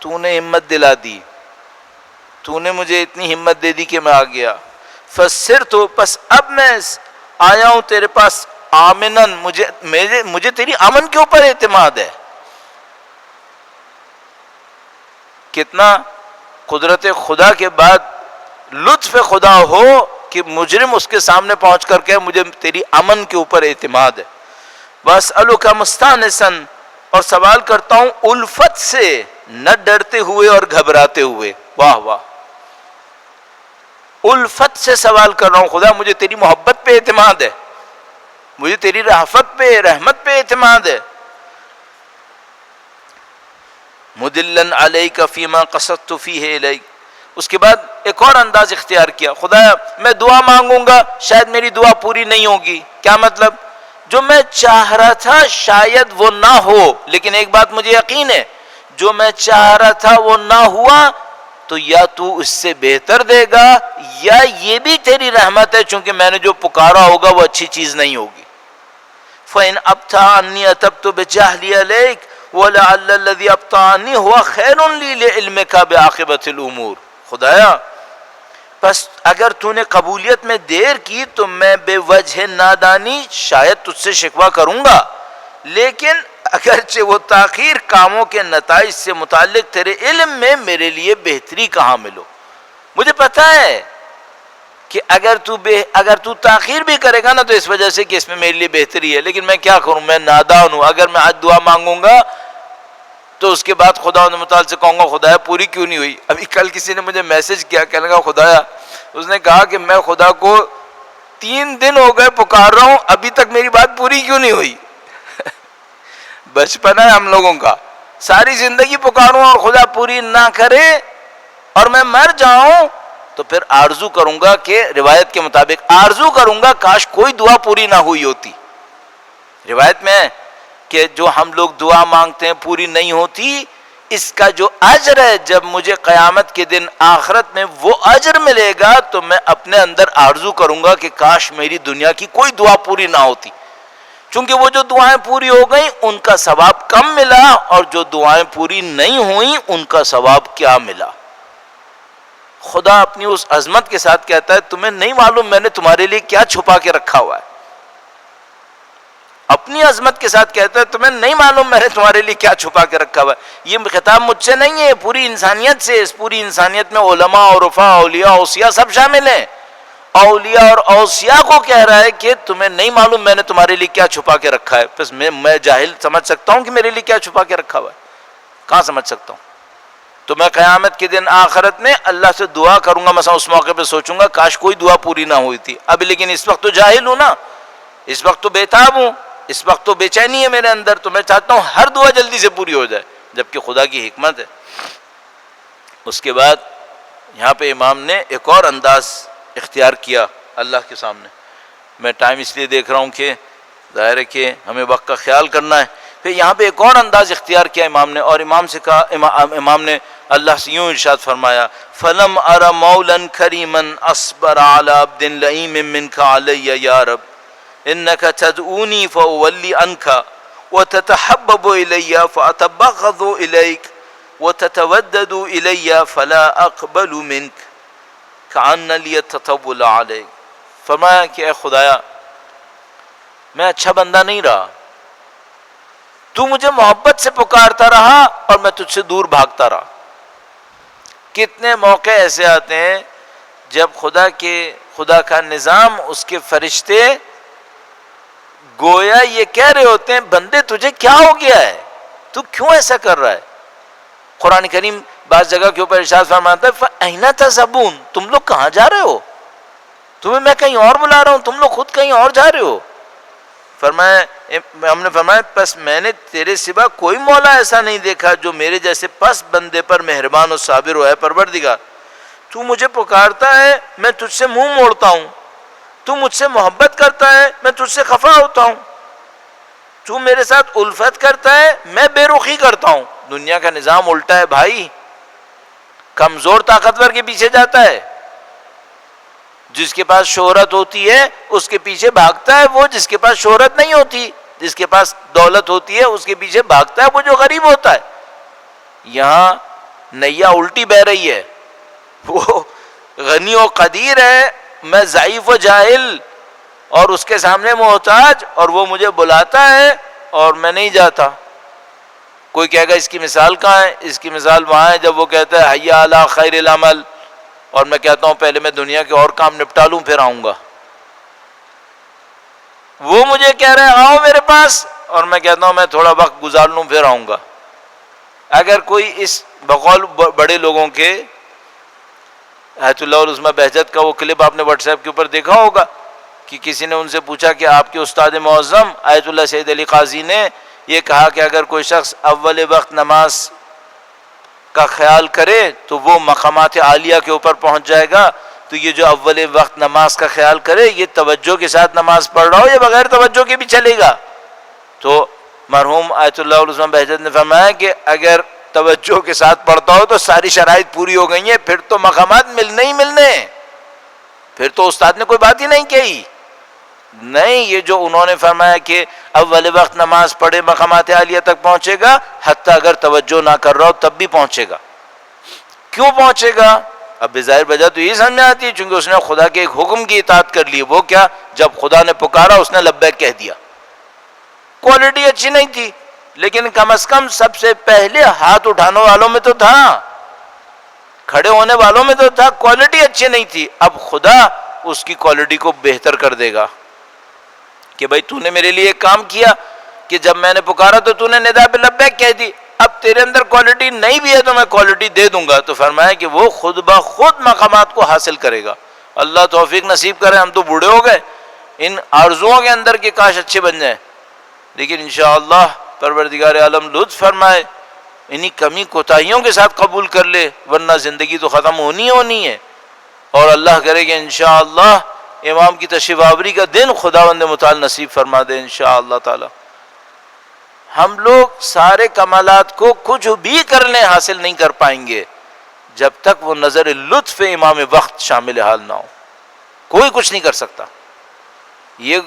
تو نے ہمت دلا دی، تو نے مجھے اتنی ہمت دے دی کہ میں آ گیا۔ فصرت، پس اب میں آیا ہوں تیرے پاس آمنن، مجھے تیری امن کے اوپر اعتماد ہے۔ کتنا قدرت خدا کے بعد لطف خدا ہو کہ مجرم اس کے سامنے پہنچ کر کے مجھے تیری امن کے اوپر اعتماد ہے۔ واسألک مستانسا، اور سوال کرتا ہوں الفت سے، نہ ڈرتے ہوئے اور گھبراتے ہوئے۔ واہ واہ، الفت سے سوال کر رہا ہوں خدا، مجھے تیری محبت پہ اعتماد ہے، مجھے تیری رحمت پہ، رحمت پہ اعتماد ہے۔ مدلن علیک فیما قصدت فیہ الیک، اس کے بعد ایک اور انداز اختیار کیا، خدا میں دعا مانگوں گا شاید میری دعا پوری نہیں ہوگی۔ کیا مطلب؟ جو میں چاہ رہا تھا شاید وہ نہ ہو، لیکن ایک بات مجھے یقین ہے، جو میں چاہ رہا تھا وہ نہ ہوا تو یا تو اس سے بہتر دے گا، یا یہ بھی تیری رحمت ہے چونکہ میں نے جو پکارا ہوگا وہ اچھی چیز نہیں ہوگی۔ فَإِنْ أَبْتَعَنِّي أَتَبْتُ بِجَهْلِي عَلَيْكَ وَلَعَلَّ الَّذِي أَبْتَعَنِّي هُوَ خَيْرٌ لِي لِعِلْمِكَ بِعَاقِبَةِ الْأُمُورِ۔ خدایا پس اگر تو نے قبولیت میں دیر کی تو میں بے وجہ نادانی شاید تجھ سے شکوہ کروں گا، لیکن اگرچہ وہ تاخیر کاموں کے نتائج سے متعلق تیرے علم میں میرے لیے بہتری کہاں ملو۔ مجھے پتا ہے کہ اگر تو تاخیر بھی کرے گا نا تو اس وجہ سے کہ اس میں میرے لیے بہتری ہے، لیکن میں کیا کروں، میں نادان ہوں۔ اگر میں آج دعا مانگوں گا تو اس کے بعد خدا متعال سے کہوں گا خدایا پوری کیوں نہیں ہوئی۔ ابھی کل کسی نے مجھے میسج کیا، کہنے لگا خدایا، اس نے کہا کہ میں خدا کو 3 دن ہو گئے پکار رہا ہوں، ابھی تک میری بات پوری کیوں نہیں ہوئی۔ بچپن ہے ہم لوگوں کا، ساری زندگی پکاروں اور خدا پوری نہ کرے اور میں مر جاؤں تو پھر آرزو کروں گا کہ روایت کے مطابق آرزو کروں گا کاش کوئی دعا پوری نہ ہوئی ہوتی۔ روایت میں ہے کہ جو ہم لوگ دعا مانگتے ہیں پوری نہیں ہوتی، اس کا جو اجر ہے جب مجھے قیامت کے دن آخرت میں وہ اجر ملے گا تو میں اپنے اندر آرزو کروں گا کہ کاش میری دنیا کی کوئی دعا پوری نہ ہوتی، چونکہ وہ جو دعائیں پوری ہو گئیں ان کا ثواب کم ملا، اور جو دعائیں پوری نہیں ہوئیں ان کا ثواب کیا ملا۔ خدا اپنی اس عظمت کے ساتھ کہتا ہے تمہیں نہیں معلوم میں نے تمہارے لیے کیا چھپا کے رکھا ہوا ہے۔ اپنی عظمت کے ساتھ کہتا ہے تمہیں نہیں معلوم میں نے تمہارے لیے کیا چھپا کے رکھا ہوا ہے۔ یہ خطاب مجھ سے نہیں ہے، پوری انسانیت سے۔ اس پوری انسانیت میں علماء اور عرفاء، اولیاء، اوصیاء سب شامل ہیں۔ اولیاء اور اوصیاء کو کہہ رہا ہے کہ تمہیں نہیں معلوم میں نے تمہارے لیے کیا چھپا کے رکھا ہے۔ بس میں جاہل سمجھ سکتا ہوں کہ میرے لیے کیا چھپا کے رکھا ہوا ہے؟ کہاں سمجھ سکتا ہوں؟ تو میں قیامت کے دن آخرت میں اللہ سے دعا کروں گا، مثلا اس موقع پہ سوچوں گا کاش کوئی دعا پوری نہ ہوئی تھی۔ اب لیکن اس وقت تو جاہل ہوں نا، اس وقت تو بےتاب ہوں، اس وقت تو بے چینی ہے میرے اندر، تو میں چاہتا ہوں ہر دعا جلدی سے پوری ہو جائے، جبکہ خدا کی حکمت ہے۔ اس کے بعد یہاں پہ امام نے ایک اور انداز اختیار کیا اللہ کے سامنے۔ میں ٹائم اس لیے دیکھ رہا ہوں کہ ظاہر ہے کہ ہمیں وقت کا خیال کرنا ہے۔ پھر یہاں پہ ایک اور انداز اختیار کیا امام نے، اور امام سے کہا، امام نے اللہ سے یوں ارشاد فرمایا فَلَمْ أَرَ مَوْلًا كَرِيمًا أَصْبَرَ عَلَى عَبْدٍ لَئِيمٍ مِّنْكَ عَلَيَّ يَا رَبِّ إِنَّكَ تَدْعُونِي فَأُوَلِّ عَنْكَ وَتَتَحَبَّبُ إِلَيَّ فَأَتَبَغَّضُ إِلَيْكَ وَتَتَوَدَّدُ إِلَيَّ فَلَا أَقْبَلُ مِنْكَ كَأَنَّ لِيَ التَّطَوُّلَ عَلَيْكَ۔ فرمایا کہ اے خدایا میں اچھا بندہ نہیں رہا، تو مجھے محبت سے پکارتا رہا اور میں تجھ سے دور بھاگتا رہا۔ کتنے موقع ایسے آتے ہیں جب خدا کا نظام، اس کے فرشتے گویا یہ کہہ رہے ہوتے ہیں بندے تجھے کیا ہو گیا ہے، تو کیوں ایسا کر رہا ہے۔ قرآن کریم بعض جگہ کے اوپر ارشاد فرماتا ہے فَأَيْنَ تَذْهَبُونَ، تم لوگ کہاں جا رہے ہو، تمہیں میں کہیں اور بلا رہا ہوں، تم لوگ خود کہیں اور جا رہے ہو۔ ہم نے فرمایا پس میں نے تیرے سوا کوئی مولا ایسا نہیں دیکھا جو میرے جیسے پس بندے پر مہربان و صابر ہو۔ ہے پروردگار، تو مجھے پکارتا ہے میں تجھ سے منہ موڑتا ہوں، تو مجھ سے محبت کرتا ہے میں تجھ سے خفا ہوتا ہوں، تو میرے ساتھ الفت کرتا ہے میں بے رخی کرتا ہوں۔ دنیا کا نظام الٹا ہے بھائی، کمزور طاقتور کے پیچھے جاتا ہے، جس کے پاس شہرت ہوتی ہے اس کے پیچھے بھاگتا ہے وہ جس کے پاس شہرت نہیں ہوتی، جس کے پاس دولت ہوتی ہے اس کے پیچھے بھاگتا ہے وہ جو غریب ہوتا ہے۔ یہاں نیا الٹی بہ رہی ہے، وہ غنی و قدیر ہے، میں ضعیف و جاہل اور اس کے سامنے محتاج، اور وہ مجھے بلاتا ہے اور میں نہیں جاتا۔ کوئی کہے گا اس کی مثال کہاں ہے؟ اس کی مثال وہاں ہے جب وہ کہتا ہے حی علی خیر العمل، اور میں کہتا ہوں پہلے میں دنیا کے اور کام نپٹا لوں پھر آؤں گا۔ وہ مجھے کہہ رہے ہیں آؤ میرے پاس، اور میں کہتا ہوں میں تھوڑا وقت گزار لوں پھر آؤں گا۔ اگر کوئی اس بقول بڑے لوگوں کے آیت اللہ العظمیٰ بہجت کا وہ کلپ آپ نے واٹس ایپ کے اوپر دیکھا ہوگا کہ کسی نے ان سے پوچھا کہ آپ کے استاد معظم آیت اللہ سید علی قاضی نے یہ کہا کہ اگر کوئی شخص اول وقت نماز کا خیال کرے تو وہ مقامات عالیہ کے اوپر پہنچ جائے گا، تو یہ جو اول وقت نماز کا خیال کرے، یہ توجہ کے ساتھ نماز پڑھ رہا ہو یا بغیر توجہ کے بھی چلے گا. تو مرحوم آیت اللہ علیہ بہجت نے فرمایا کہ اگر توجہ کے ساتھ پڑھتا ہو تو ساری شرائط پوری ہو گئی ہیں، پھر تو مقامات ملنے ہی ملنے، پھر تو استاد نے کوئی بات ہی نہیں کہی. نہیں، یہ جو انہوں نے فرمایا کہ اول وقت نماز پڑھے مقامات عالیہ تک پہنچے گا، حتیٰ اگر توجہ نہ کر رہا ہو تب بھی پہنچے گا. کیوں پہنچے گا؟ اب بظاہر وجہ تو یہ سمجھ میں آتی ہے، چونکہ اس نے خدا کے ایک حکم کی اطاعت کر لی. وہ کیا؟ جب خدا نے پکارا اس نے لبیک کہہ دیا. کوالٹی اچھی نہیں تھی، لیکن کم از کم سب سے پہلے ہاتھ اٹھانے والوں میں تو تھا، کھڑے ہونے والوں میں تو تھا. کوالٹی اچھی نہیں تھی، اب خدا اس کی کوالٹی کو بہتر کر دے گا کہ بھائی تو نے میرے لیے ایک کام کیا کہ جب میں نے پکارا تو نے ندا پہ لبیک کہہ دی. اب تیرے اندر کوالٹی نہیں بھی ہے تو میں کوالٹی دے دوں گا. تو فرمایا کہ وہ خود بخود مقامات کو حاصل کرے گا. اللہ توفیق نصیب کرے. ہم تو بوڑھے ہو گئے ان آرزوؤں کے اندر کہ کاش اچھے بن جائیں، لیکن انشاءاللہ پروردگار عالم لطف فرمائے انہی کمی کوتاہیوں کے ساتھ قبول کر لے، ورنہ زندگی تو ختم ہونی ہے. اور اللہ کرے کہ انشاءاللہ امام کی تشریف آوری کا دن خداوند متعال نصیب فرما دے انشاءاللہ تعالی. ہم لوگ سارے کمالات کو کچھ بھی کر لیں حاصل نہیں کر پائیں گے جب تک وہ نظر لطف امام وقت شامل حال نہ ہو. کوئی کچھ نہیں کر سکتا. یہ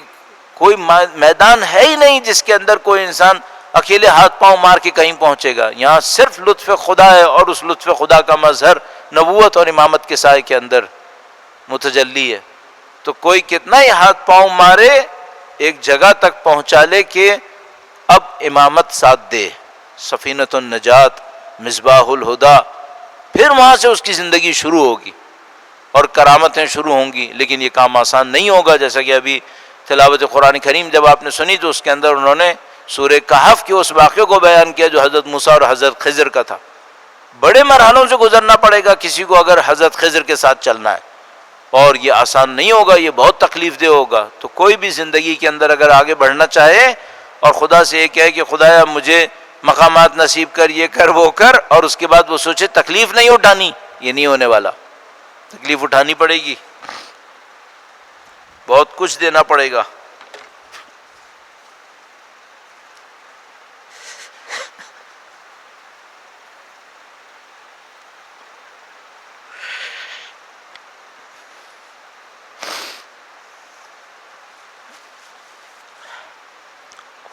کوئی میدان ہے ہی نہیں جس کے اندر کوئی انسان اکیلے ہاتھ پاؤں مار کے کہیں پہنچے گا. یہاں صرف لطف خدا ہے، اور اس لطف خدا کا مظہر نبوت اور امامت کے سائے کے اندر متجلی ہے. تو کوئی کتنا ہی ہاتھ پاؤں مارے ایک جگہ تک پہنچا لے کہ اب امامت ساتھ دے، سفینۃ النجات، مصباح الہدا، پھر وہاں سے اس کی زندگی شروع ہوگی اور کرامتیں شروع ہوں گی. لیکن یہ کام آسان نہیں ہوگا. جیسا کہ ابھی تلاوت قرآن کریم جب آپ نے سنی تو اس کے اندر انہوں نے سورہ کہف کے اس واقعے کو بیان کیا جو حضرت موسیٰ اور حضرت خضر کا تھا. بڑے مرحلوں سے گزرنا پڑے گا کسی کو اگر حضرت خضر کے ساتھ چلنا ہے، اور یہ آسان نہیں ہوگا، یہ بہت تکلیف دہ ہوگا. تو کوئی بھی زندگی کے اندر اگر آگے بڑھنا چاہے اور خدا سے یہ کہے کہ خدایا مجھے مقامات نصیب کر، یہ کر وہ کر، اور اس کے بعد وہ سوچے تکلیف نہیں اٹھانی، یہ نہیں ہونے والا. تکلیف اٹھانی پڑے گی، بہت کچھ دینا پڑے گا.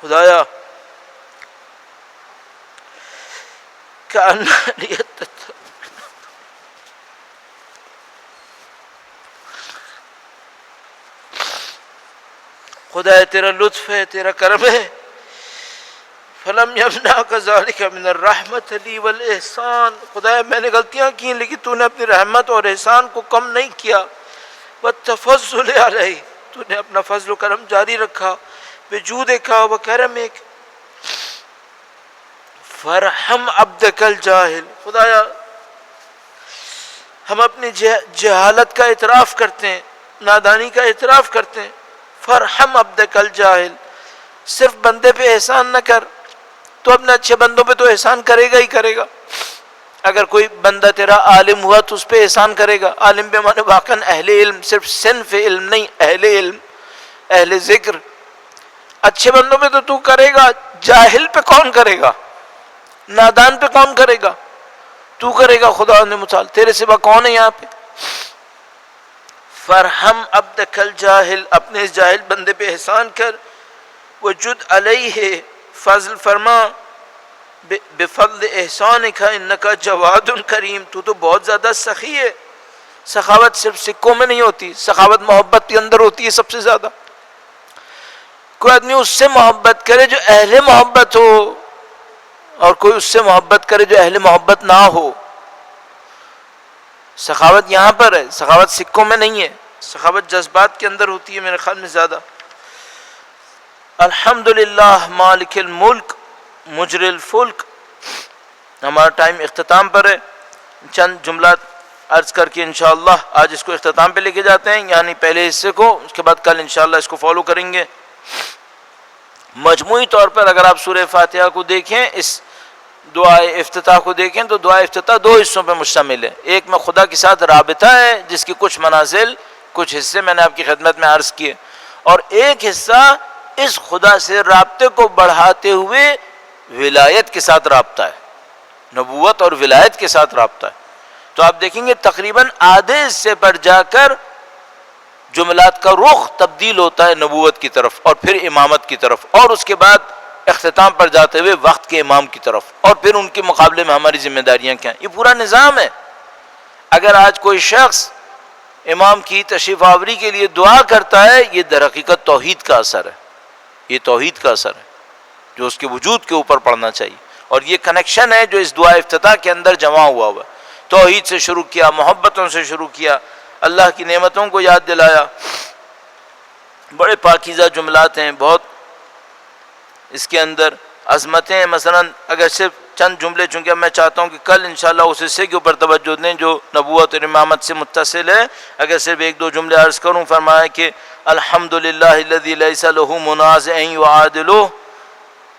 خدایا خدایا تیرا لطف ہے، تیرا کرم ہے. فلم یمنعک ذلک من الرحمت لی والاحسان. خدایا میں نے غلطیاں کی لیکن تو نے اپنی رحمت اور احسان کو کم نہیں کیا. والتفضل علیہ، تو نے اپنا فضل و کرم جاری رکھا. بجودک و کرمک فرحم عبدک الجاہل. خدایا ہم اپنی جہالت کا اعتراف کرتے ہیں، نادانی کا اعتراف کرتے ہیں. فرحم عبدک الجاہل. صرف بندے پہ احسان نہ کر، تو اپنے اچھے بندوں پہ تو احسان کرے گا ہی کرے گا. اگر کوئی بندہ تیرا عالم ہوا تو اس پہ احسان کرے گا. عالم پہ مانے واقعاً اہل علم، صرف صنف علم نہیں، اہل علم، اہل ذکر. اچھے بندوں پہ تو تو کرے گا، جاہل پہ کون کرے گا؟ نادان پہ کون کرے گا؟ تو کرے گا. خدا نے متعال تیرے سوا کون ہے یہاں پہ؟ فرحم عبدک الجاہل، اپنے اس جاہل بندے پہ احسان کر. وجد علیہ، فضل فرما. بفضل احسانک انک جواد کریم، تو بہت زیادہ سخی ہے. سخاوت صرف سکوں میں نہیں ہوتی، سخاوت محبت کے اندر ہوتی ہے سب سے زیادہ. کوئی آدمی اس سے محبت کرے جو اہل محبت ہو، اور کوئی اس سے محبت کرے جو اہل محبت نہ ہو. سخاوت یہاں پر ہے، سخاوت سکوں میں نہیں ہے، سخاوت جذبات کے اندر ہوتی ہے میرے خیال میں زیادہ. الحمدللہ مالک الملک مجری الفلک. ہمارا ٹائم اختتام پر ہے. چند جملات عرض کر کے انشاءاللہ آج اس کو اختتام پہ لے کے جاتے ہیں، یعنی پہلے حصے کو. اس کے بعد کل انشاءاللہ اس کو فالو کریں گے. مجموعی طور پر اگر آپ سورہ فاتحہ کو دیکھیں، اس دعائے افتتاح کو دیکھیں تو دعائے افتتاح دو حصوں پہ مشتمل ہے. ایک میں خدا کے ساتھ رابطہ ہے جس کی کچھ منازل کچھ حصے میں نے آپ کی خدمت میں عرض کیے, اور ایک حصہ اس خدا سے رابطے کو بڑھاتے ہوئے ولایت کے ساتھ رابطہ ہے, نبوت اور ولایت کے ساتھ رابطہ ہے. تو آپ دیکھیں گے تقریباً آدھے حصے پر جا کر جملات کا رخ تبدیل ہوتا ہے نبوت کی طرف اور پھر امامت کی طرف, اور اس کے بعد اختتام پر جاتے ہوئے وقت کے امام کی طرف, اور پھر ان کے مقابلے میں ہماری ذمہ داریاں کیا ہیں. یہ پورا نظام ہے. اگر آج کوئی شخص امام کی تشریف آوری کے لیے دعا کرتا ہے, یہ در حقیقت توحید کا اثر ہے, یہ توحید کا اثر ہے جو اس کے وجود کے اوپر پڑنا چاہیے, اور یہ کنیکشن ہے جو اس دعا افتتاح کے اندر جمع ہوا ہوا. توحید سے شروع کیا, محبتوں سے شروع کیا, اللہ کی نعمتوں کو یاد دلایا, بڑے پاکیزہ جملات ہیں, بہت اس کے اندر عظمتیں ہیں. مثلا اگر صرف چند جملے, چونکہ میں چاہتا ہوں کہ کل انشاءاللہ اس حصے کے اوپر توجہ دیں جو نبوت اور امامت سے متصل ہے, اگر صرف ایک دو جملے عرض کروں, فرمایا کہ الحمدللہ الذی لیس لہ منازع یعادلہ,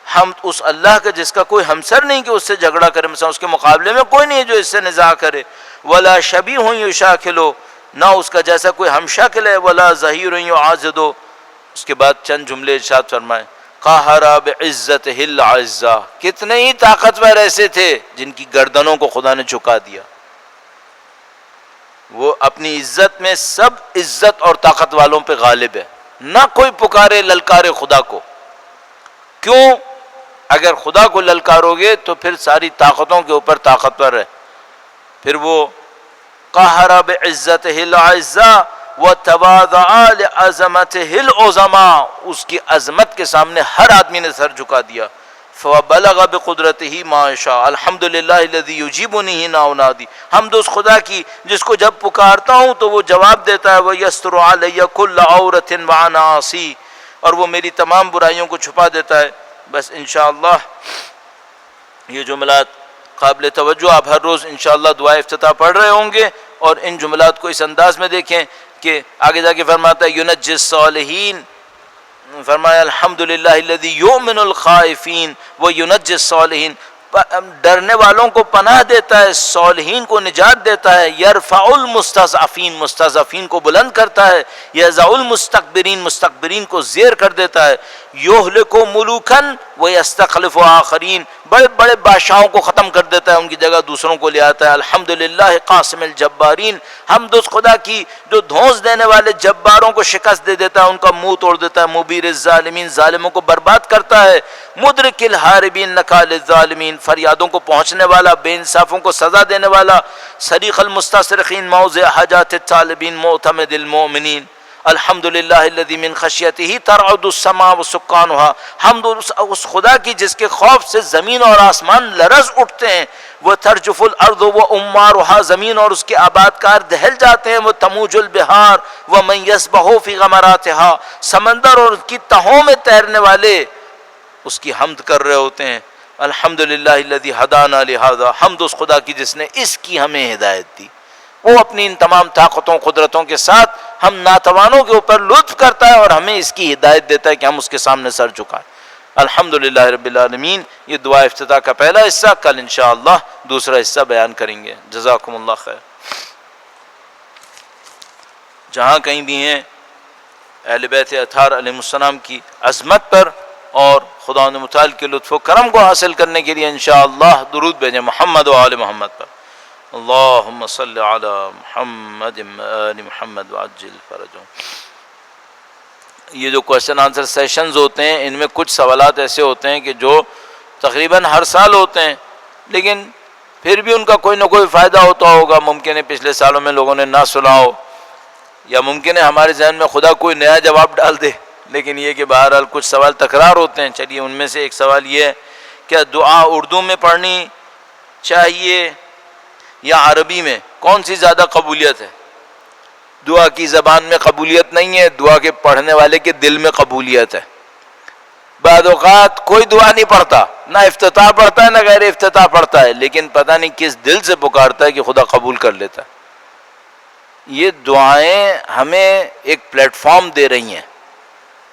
حمد اس اللہ کا جس کا کوئی ہمسر نہیں کہ اس سے جھگڑا کرے, مثلا اس کے مقابلے میں کوئی نہیں ہے جو اس سے نزاع کرے. ولا شبیہ یشاکلہ, نہ اس کا جیسا کوئی ہم شکل ہے. ولا ظہیر یعاضد. اس کے بعد چند جملے ارشاد فرمائے, قہر بعزتہ الاعزاء, کتنے ہی طاقتور ایسے تھے جن کی گردنوں کو خدا نے جھکا دیا. وہ اپنی عزت میں سب عزت اور طاقت والوں پہ غالب ہے, نہ کوئی پکارے للکارے خدا کو. کیوں؟ اگر خدا کو للکارو گے تو پھر ساری طاقتوں کے اوپر طاقتور ہے. پھر وہ قہر بعزتہ الاعزاء وتواضع لعظمتہ العظماء, اس کی عظمت کے سامنے ہر آدمی نے سر جھکا دیا. فبلغ بقدرتہ ما شاء, الحمدللہ الذی یجیبنی حین انادی, حمد اس خدا کی جس کو جب پکارتا ہوں تو وہ جواب دیتا ہے. ویستر علی کل عورۃ وانا عاصی, اور وہ میری تمام برائیوں کو چھپا دیتا ہے. بس انشاءاللہ یہ جملات قابل توجہ, آپ ہر روز انشاءاللہ دعا افتتاح پڑھ رہے ہوں گے, اور ان جملات کو اس انداز میں دیکھیں کہ آگے جا کے فرماتا ہے ینجی الصالحین, فرمایا الحمدللہ الذی یؤمن الخائفین وینجی الصالحین, ڈرنے والوں کو پناہ دیتا ہے, صالحین کو نجات دیتا ہے. یرفع المستضعفین, مستضعفین کو بلند کرتا ہے. یضع المستکبرین, مستکبرین کو زیر کر دیتا ہے. یہلک ملوکا ویستخلف آخرین, بڑے بڑے بادشاہوں کو ختم کر دیتا ہے, ان کی جگہ دوسروں کو لے آتا ہے. الحمدللہ قاسم الجبارین, حمد اس خدا کی جو دھونس دینے والے جباروں کو شکست دے دیتا ہے, ان کا منہ توڑ دیتا ہے. مبیر الظالمین, ظالموں کو برباد کرتا ہے. مدرک الحاربین نکال الظالمین, فریادوں کو پہنچنے والا, بے انصافوں کو سزا دینے والا. صریخ المستصرخین, موضع حاجات الطالبین, معتمد المؤمنین. الحمدللہ الذی من خشیتہ ترعد السماء وسکانها, حمد اس خدا کی جس کے خوف سے زمین اور آسمان لرز اٹھتے ہیں. وہ ترجف الارض وامارها, زمین اور اس کے آباد کار دہل جاتے ہیں. وہ تموج البحار ومن یسبح فی غمراتها, سمندر اور اس کی تہوں میں تیرنے والے اس کی حمد کر رہے ہوتے ہیں. الحمدللہ الذی ہدانا لہذا, حمد اس خدا کی جس نے اس کی ہمیں ہدایت دی. وہ اپنی ان تمام طاقتوں قدرتوں کے ساتھ ہم ناتوانوں کے اوپر لطف کرتا ہے اور ہمیں اس کی ہدایت دیتا ہے کہ ہم اس کے سامنے سر جھکائیں. الحمدللہ رب العالمین. یہ دعا افتتاح کا پہلا حصہ, کل انشاءاللہ دوسرا حصہ بیان کریں گے. جزاکم اللہ خیر. جہاں کہیں بھی ہیں اہل بیت اطہار علیہ السلام کی عظمت پر اور خدا متعال کے لطف و کرم کو حاصل کرنے کے لیے انشاءاللہ درود بھیجیں محمد و آل محمد پر. اللہم صلی علی محمد آل محمد وعجل فرجہم. یہ جو کوشچن آنسر سیشنز ہوتے ہیں, ان میں کچھ سوالات ایسے ہوتے ہیں کہ جو تقریباً ہر سال ہوتے ہیں, لیکن پھر بھی ان کا کوئی نہ کوئی فائدہ ہوتا ہوگا. ممکن ہے پچھلے سالوں میں لوگوں نے نہ سنا ہو, یا ممکن ہے ہمارے ذہن میں خدا کوئی نیا جواب ڈال دے, لیکن یہ کہ بہرحال کچھ سوال تکرار ہوتے ہیں. چلیے ان میں سے ایک سوال یہ ہے, کیا دعا اردو میں پڑھنی چاہیے یا عربی میں؟ کون سی زیادہ قبولیت ہے؟ دعا کی زبان میں قبولیت نہیں ہے, دعا کے پڑھنے والے کے دل میں قبولیت ہے. بعض اوقات کوئی دعا نہیں پڑھتا, نہ افتتاح پڑھتا ہے نہ غیر افتتاح پڑھتا ہے, لیکن پتہ نہیں کس دل سے پکارتا ہے کہ خدا قبول کر لیتا ہے. یہ دعائیں ہمیں ایک پلیٹ فارم دے رہی ہیں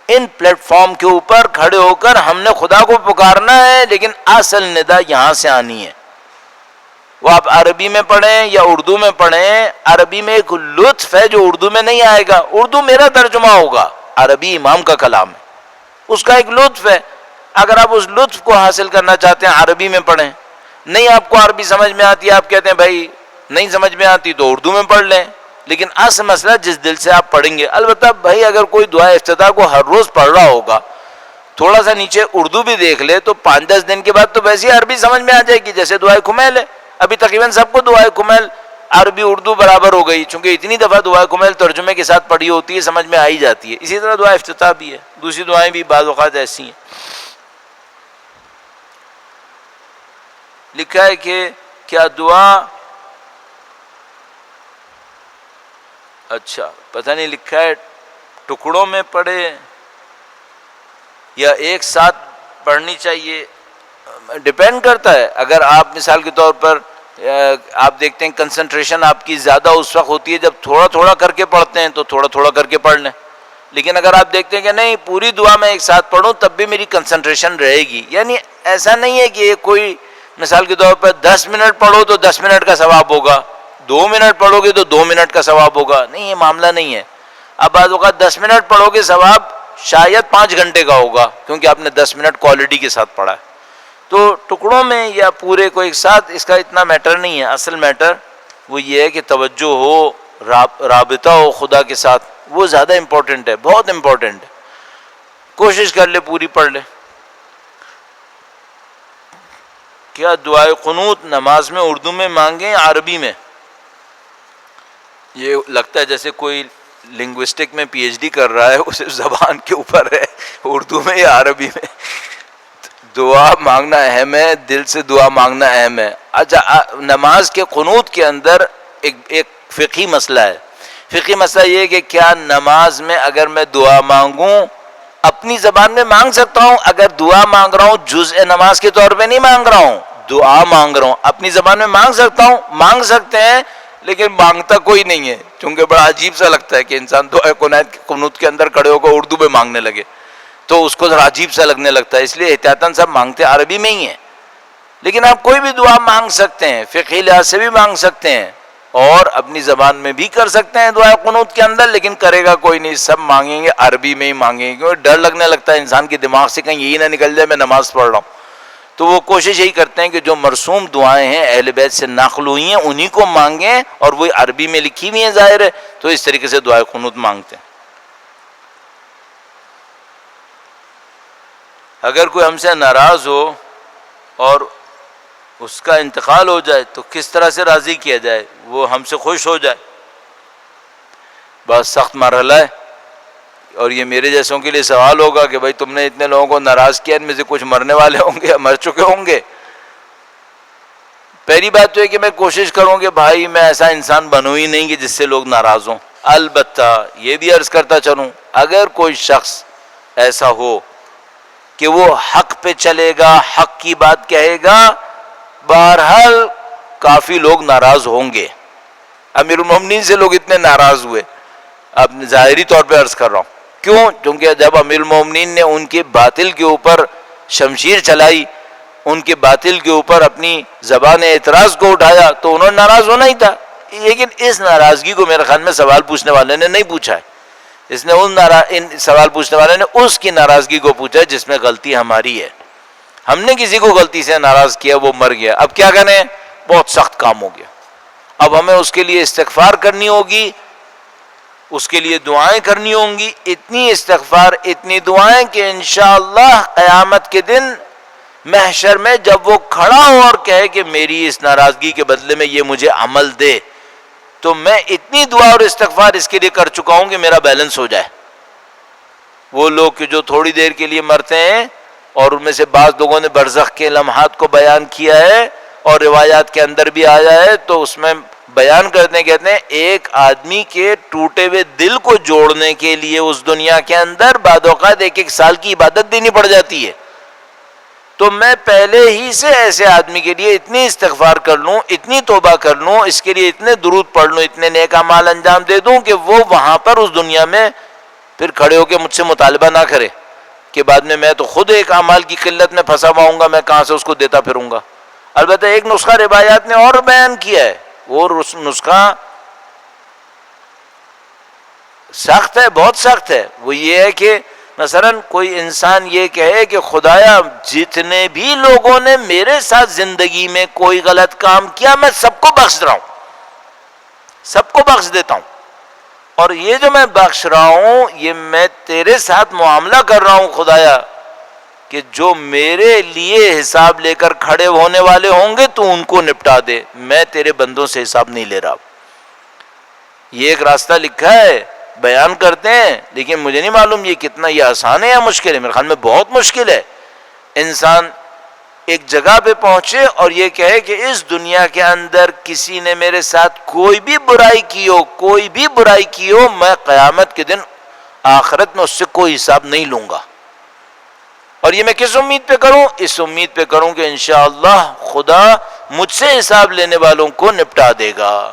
ان پلیٹ فارم کے اوپر کھڑے ہو کر ہم نے خدا کو پکارنا ہے، لیکن اصل ندا یہاں سے آنی ہے۔ وہ آپ عربی میں پڑھیں یا اردو میں پڑھیں، عربی میں ایک لطف ہے جو اردو میں نہیں آئے گا۔ اردو میرا ترجمہ ہوگا، عربی امام کا کلام ہے، اس کا ایک لطف ہے۔ اگر آپ اس لطف کو حاصل کرنا چاہتے ہیں عربی میں پڑھیں، نہیں آپ کو عربی سمجھ میں آتی ہے، آپ کہتے ہیں بھائی نہیں سمجھ میں آتی تو اردو میں پڑھ لیں، لیکن اصل مسئلہ جس دل سے آپ پڑھیں گے۔ البتہ بھائی اگر کوئی دعا افتتاح کو ہر روز پڑھ رہا ہوگا، تھوڑا سا نیچے اردو بھی دیکھ لے تو 5-10 دن کے بعد تو ویسے ہی عربی سمجھ میں آ جائے گی، جیسے دعائے کمیل ہے۔ ابھی تقریباً سب کو دعائے کمیل عربی اردو برابر ہو گئی، چونکہ اتنی دفعہ دعائے کمیل ترجمے کے ساتھ پڑھی ہوتی ہے، سمجھ میں آ ہی جاتی ہے۔ اسی طرح دعا افتتاح بھی ہے، دوسری دعائیں بھی بعض اوقات ایسی ہیں۔ لکھا ہے کہ کیا دعا، اچھا پتہ نہیں لکھا ہے ٹکڑوں میں پڑھے یا ایک ساتھ پڑھنی چاہیے، ڈپینڈ کرتا ہے۔ اگر آپ مثال کے طور پر آپ دیکھتے ہیں کنسنٹریشن آپ کی زیادہ اس وقت ہوتی ہے جب تھوڑا تھوڑا کر کے پڑھتے ہیں، تو تھوڑا تھوڑا کر کے پڑھ لیں۔ لیکن اگر آپ دیکھتے ہیں کہ نہیں پوری دعا میں ایک ساتھ پڑھوں تب بھی میری کنسنٹریشن رہے گی، یعنی ایسا نہیں ہے کہ کوئی مثال کے طور پر 10 منٹ پڑھو تو 10 منٹ کا ثواب ہوگا، 2 منٹ پڑھو گے تو 2 منٹ کا ثواب ہوگا، نہیں یہ معاملہ نہیں ہے۔ اب بعض اوقات 10 منٹ پڑھو گے ثواب شاید 5 گھنٹے کا ہوگا، کیونکہ آپ نے 10 منٹ کوالٹی کے ساتھ پڑھا ہے۔ تو ٹکڑوں میں یا پورے کو ایک ساتھ اس کا اتنا میٹر نہیں ہے، اصل میٹر وہ یہ ہے کہ توجہ ہو، رابطہ ہو خدا کے ساتھ، وہ زیادہ امپورٹنٹ ہے، بہت امپورٹنٹ ہے۔ کوشش کر لے پوری پڑھ لے۔ کیا دعائے قنوت نماز میں اردو میں مانگیں یا عربی میں؟ یہ لگتا ہے جیسے کوئی لنگوسٹک میں پی ایچ ڈی کر رہا ہے، اسے زبان کے اوپر ہے، اردو میں یا عربی میں۔ دعا مانگنا اہم ہے، دل سے دعا مانگنا اہم ہے۔ اچھا نماز کے قنوت کے اندر ایک فقہی مسئلہ ہے۔ فقہی مسئلہ یہ ہے کہ کیا نماز میں اگر میں دعا مانگوں اپنی زبان میں مانگ سکتا ہوں؟ اگر دعا مانگ رہا ہوں جزء نماز کے طور پہ نہیں مانگ رہا ہوں، دعا مانگ رہا ہوں، اپنی زبان میں مانگ سکتا ہوں؟ مانگ سکتے ہیں، لیکن مانگتا کوئی نہیں ہے، چونکہ بڑا عجیب سا لگتا ہے کہ انسان دعائے قنوت کے اندر کھڑے ہو کر اردو میں مانگنے لگے تو اس کو ذرا عجیب سا لگنے لگتا ہے، اس لیے احتیاطاً سب مانگتے عربی میں ہی ہیں۔ لیکن آپ کوئی بھی دعا مانگ سکتے ہیں، فقہی لحاظ سے بھی مانگ سکتے ہیں اور اپنی زبان میں بھی کر سکتے ہیں دعائے قنوت کے اندر، لیکن کرے گا کوئی نہیں، سب مانگیں گے عربی میں ہی مانگیں گے، کیونکہ ڈر لگنے لگتا ہے انسان کے دماغ سے کہیں یہی نہ نکل جائے میں نماز پڑھ رہا ہوں۔ تو وہ کوشش یہی کرتے ہیں کہ جو مرسوم دعائیں ہیں اہل بیت سے نقل ہوئی ہیں انہی کو مانگیں، اور وہ عربی میں لکھی ہوئی ہیں ظاہر ہے، تو اس طریقے سے دعائے قنوت مانگتے ہیں۔ اگر کوئی ہم سے ناراض ہو اور اس کا انتقال ہو جائے تو کس طرح سے راضی کیا جائے وہ ہم سے خوش ہو جائے؟ بہت سخت مرحلہ ہے، اور یہ میرے جیسوں کے لیے سوال ہوگا کہ بھائی تم نے اتنے لوگوں کو ناراض کیا، ان میں سے کچھ مرنے والے ہوں گے یا مر چکے ہوں گے۔ پہلی بات تو ہے کہ میں کوشش کروں کہ بھائی میں ایسا انسان بنوں ہی نہیں کہ جس سے لوگ ناراض ہوں۔ البتہ یہ بھی عرض کرتا چلوں، اگر کوئی شخص ایسا ہو کہ وہ حق پہ چلے گا، حق کی بات کہے گا، بہرحال کافی لوگ ناراض ہوں گے۔ امیر المومنین سے لوگ اتنے ناراض ہوئے، اب ظاہری طور پہ عرض کر رہا ہوں، کیوں؟ کیونکہ جب امیر المومنین نے ان کے باطل کے اوپر شمشیر چلائی، ان کے باطل کے اوپر اپنی زبان اعتراض کو اٹھایا، تو انہوں نے ناراض ہونا ہی تھا۔ لیکن اس ناراضگی کو میرے خیال میں سوال پوچھنے والے نے نہیں پوچھا ہے، اس نے ان سوال پوچھنے والے نے اس کی ناراضگی کو پوچھا ہے جس میں غلطی ہماری ہے۔ ہم نے کسی کو غلطی سے ناراض کیا، وہ مر گیا، اب کیا کریں؟ بہت سخت کام ہو گیا، اب ہمیں اس کے لیے استغفار کرنی ہوگی، اس کے لیے دعائیں کرنی ہوں گی، اتنی استغفار اتنی دعائیں کہ انشاءاللہ قیامت کے دن محشر میں جب وہ کھڑا ہو اور کہے کہ میری اس ناراضگی کے بدلے میں یہ مجھے عمل دے، تو میں اتنی دعا اور استغفار اس کے لیے کر چکا ہوں کہ میرا بیلنس ہو جائے۔ وہ لوگ کہ جو تھوڑی دیر کے لیے مرتے ہیں، اور ان میں سے بعض لوگوں نے برزخ کے لمحات کو بیان کیا ہے اور روایات کے اندر بھی آیا ہے، تو اس میں بیان کرتے ہیں، کہتے ہیں ایک آدمی کے ٹوٹے ہوئے دل کو جوڑنے کے لیے اس دنیا کے اندر بعض اوقات 1 سال کی عبادت دینی پڑ جاتی ہے۔ تو میں پہلے ہی سے ایسے آدمی کے لیے اتنی استغفار کر لوں، اتنی توبہ کر لوں، اس کے لیے اتنے درود پڑھ لوں، اتنے نیک اعمال انجام دے دوں کہ وہ وہاں پر اس دنیا میں پھر کھڑے ہو کے مجھ سے مطالبہ نہ کرے کہ بعد میں تو خود ایک اعمال کی قلت میں پھنسا ہوا ہوں گا، میں کہاں سے اس کو دیتا پھروں گا۔ البتہ ایک نسخہ روایات نے اور بیان کیا ہے، وہ نسخہ سخت ہے، بہت سخت ہے۔ وہ یہ ہے کہ مثلا کوئی انسان یہ کہے کہ خدایا جتنے بھی لوگوں نے میرے ساتھ زندگی میں کوئی غلط کام کیا میں سب کو بخش رہا ہوں، سب کو بخش دیتا ہوں، اور یہ جو میں بخش رہا ہوں یہ میں تیرے ساتھ معاملہ کر رہا ہوں خدایا کہ جو میرے لیے حساب لے کر کھڑے ہونے والے ہوں گے تو ان کو نپٹا دے، میں تیرے بندوں سے حساب نہیں لے رہا۔ یہ ایک راستہ لکھا ہے، بیان کرتے ہیں، لیکن مجھے نہیں معلوم یہ کتنا یہ آسان ہے یا مشکل ہے۔ میرے خیال میں بہت مشکل ہے انسان ایک جگہ پہ پہنچے اور یہ کہے کہ اس دنیا کے اندر کسی نے میرے ساتھ کوئی بھی برائی کی ہو، کوئی بھی برائی کی ہو، میں قیامت کے دن آخرت میں اس سے کوئی حساب نہیں لوں گا۔ اور یہ میں کس امید پہ کروں؟ اس امید پہ کروں کہ انشاءاللہ خدا مجھ سے حساب لینے والوں کو نپٹا دے گا۔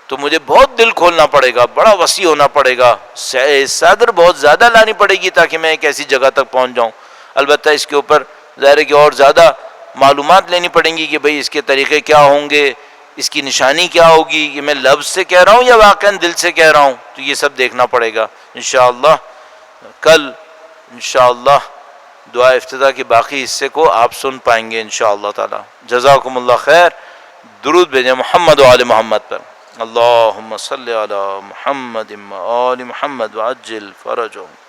تو مجھے بہت دل کھولنا پڑے گا، بڑا وسیع ہونا پڑے گا، صدر بہت زیادہ لانی پڑے گی تاکہ میں ایک ایسی جگہ تک پہنچ جاؤں۔ البتہ اس کے اوپر ظاہر ہے کہ اور زیادہ معلومات لینی پڑیں گی کہ بھئی اس کے طریقے کیا ہوں گے، اس کی نشانی کیا ہوگی، کہ میں لفظ سے کہہ رہا ہوں یا واقعاً دل سے کہہ رہا ہوں، تو یہ سب دیکھنا پڑے گا انشاءاللہ۔ کل انشاءاللہ دعا افتتاح کے باقی حصے کو آپ سن پائیں گے انشاءاللہ تعالی۔ جزاکم اللہ خیر۔ درود بھیجیں محمد و آل محمد پر۔ اللہم صلی علی محمد و آل محمد وعجل فرجهم۔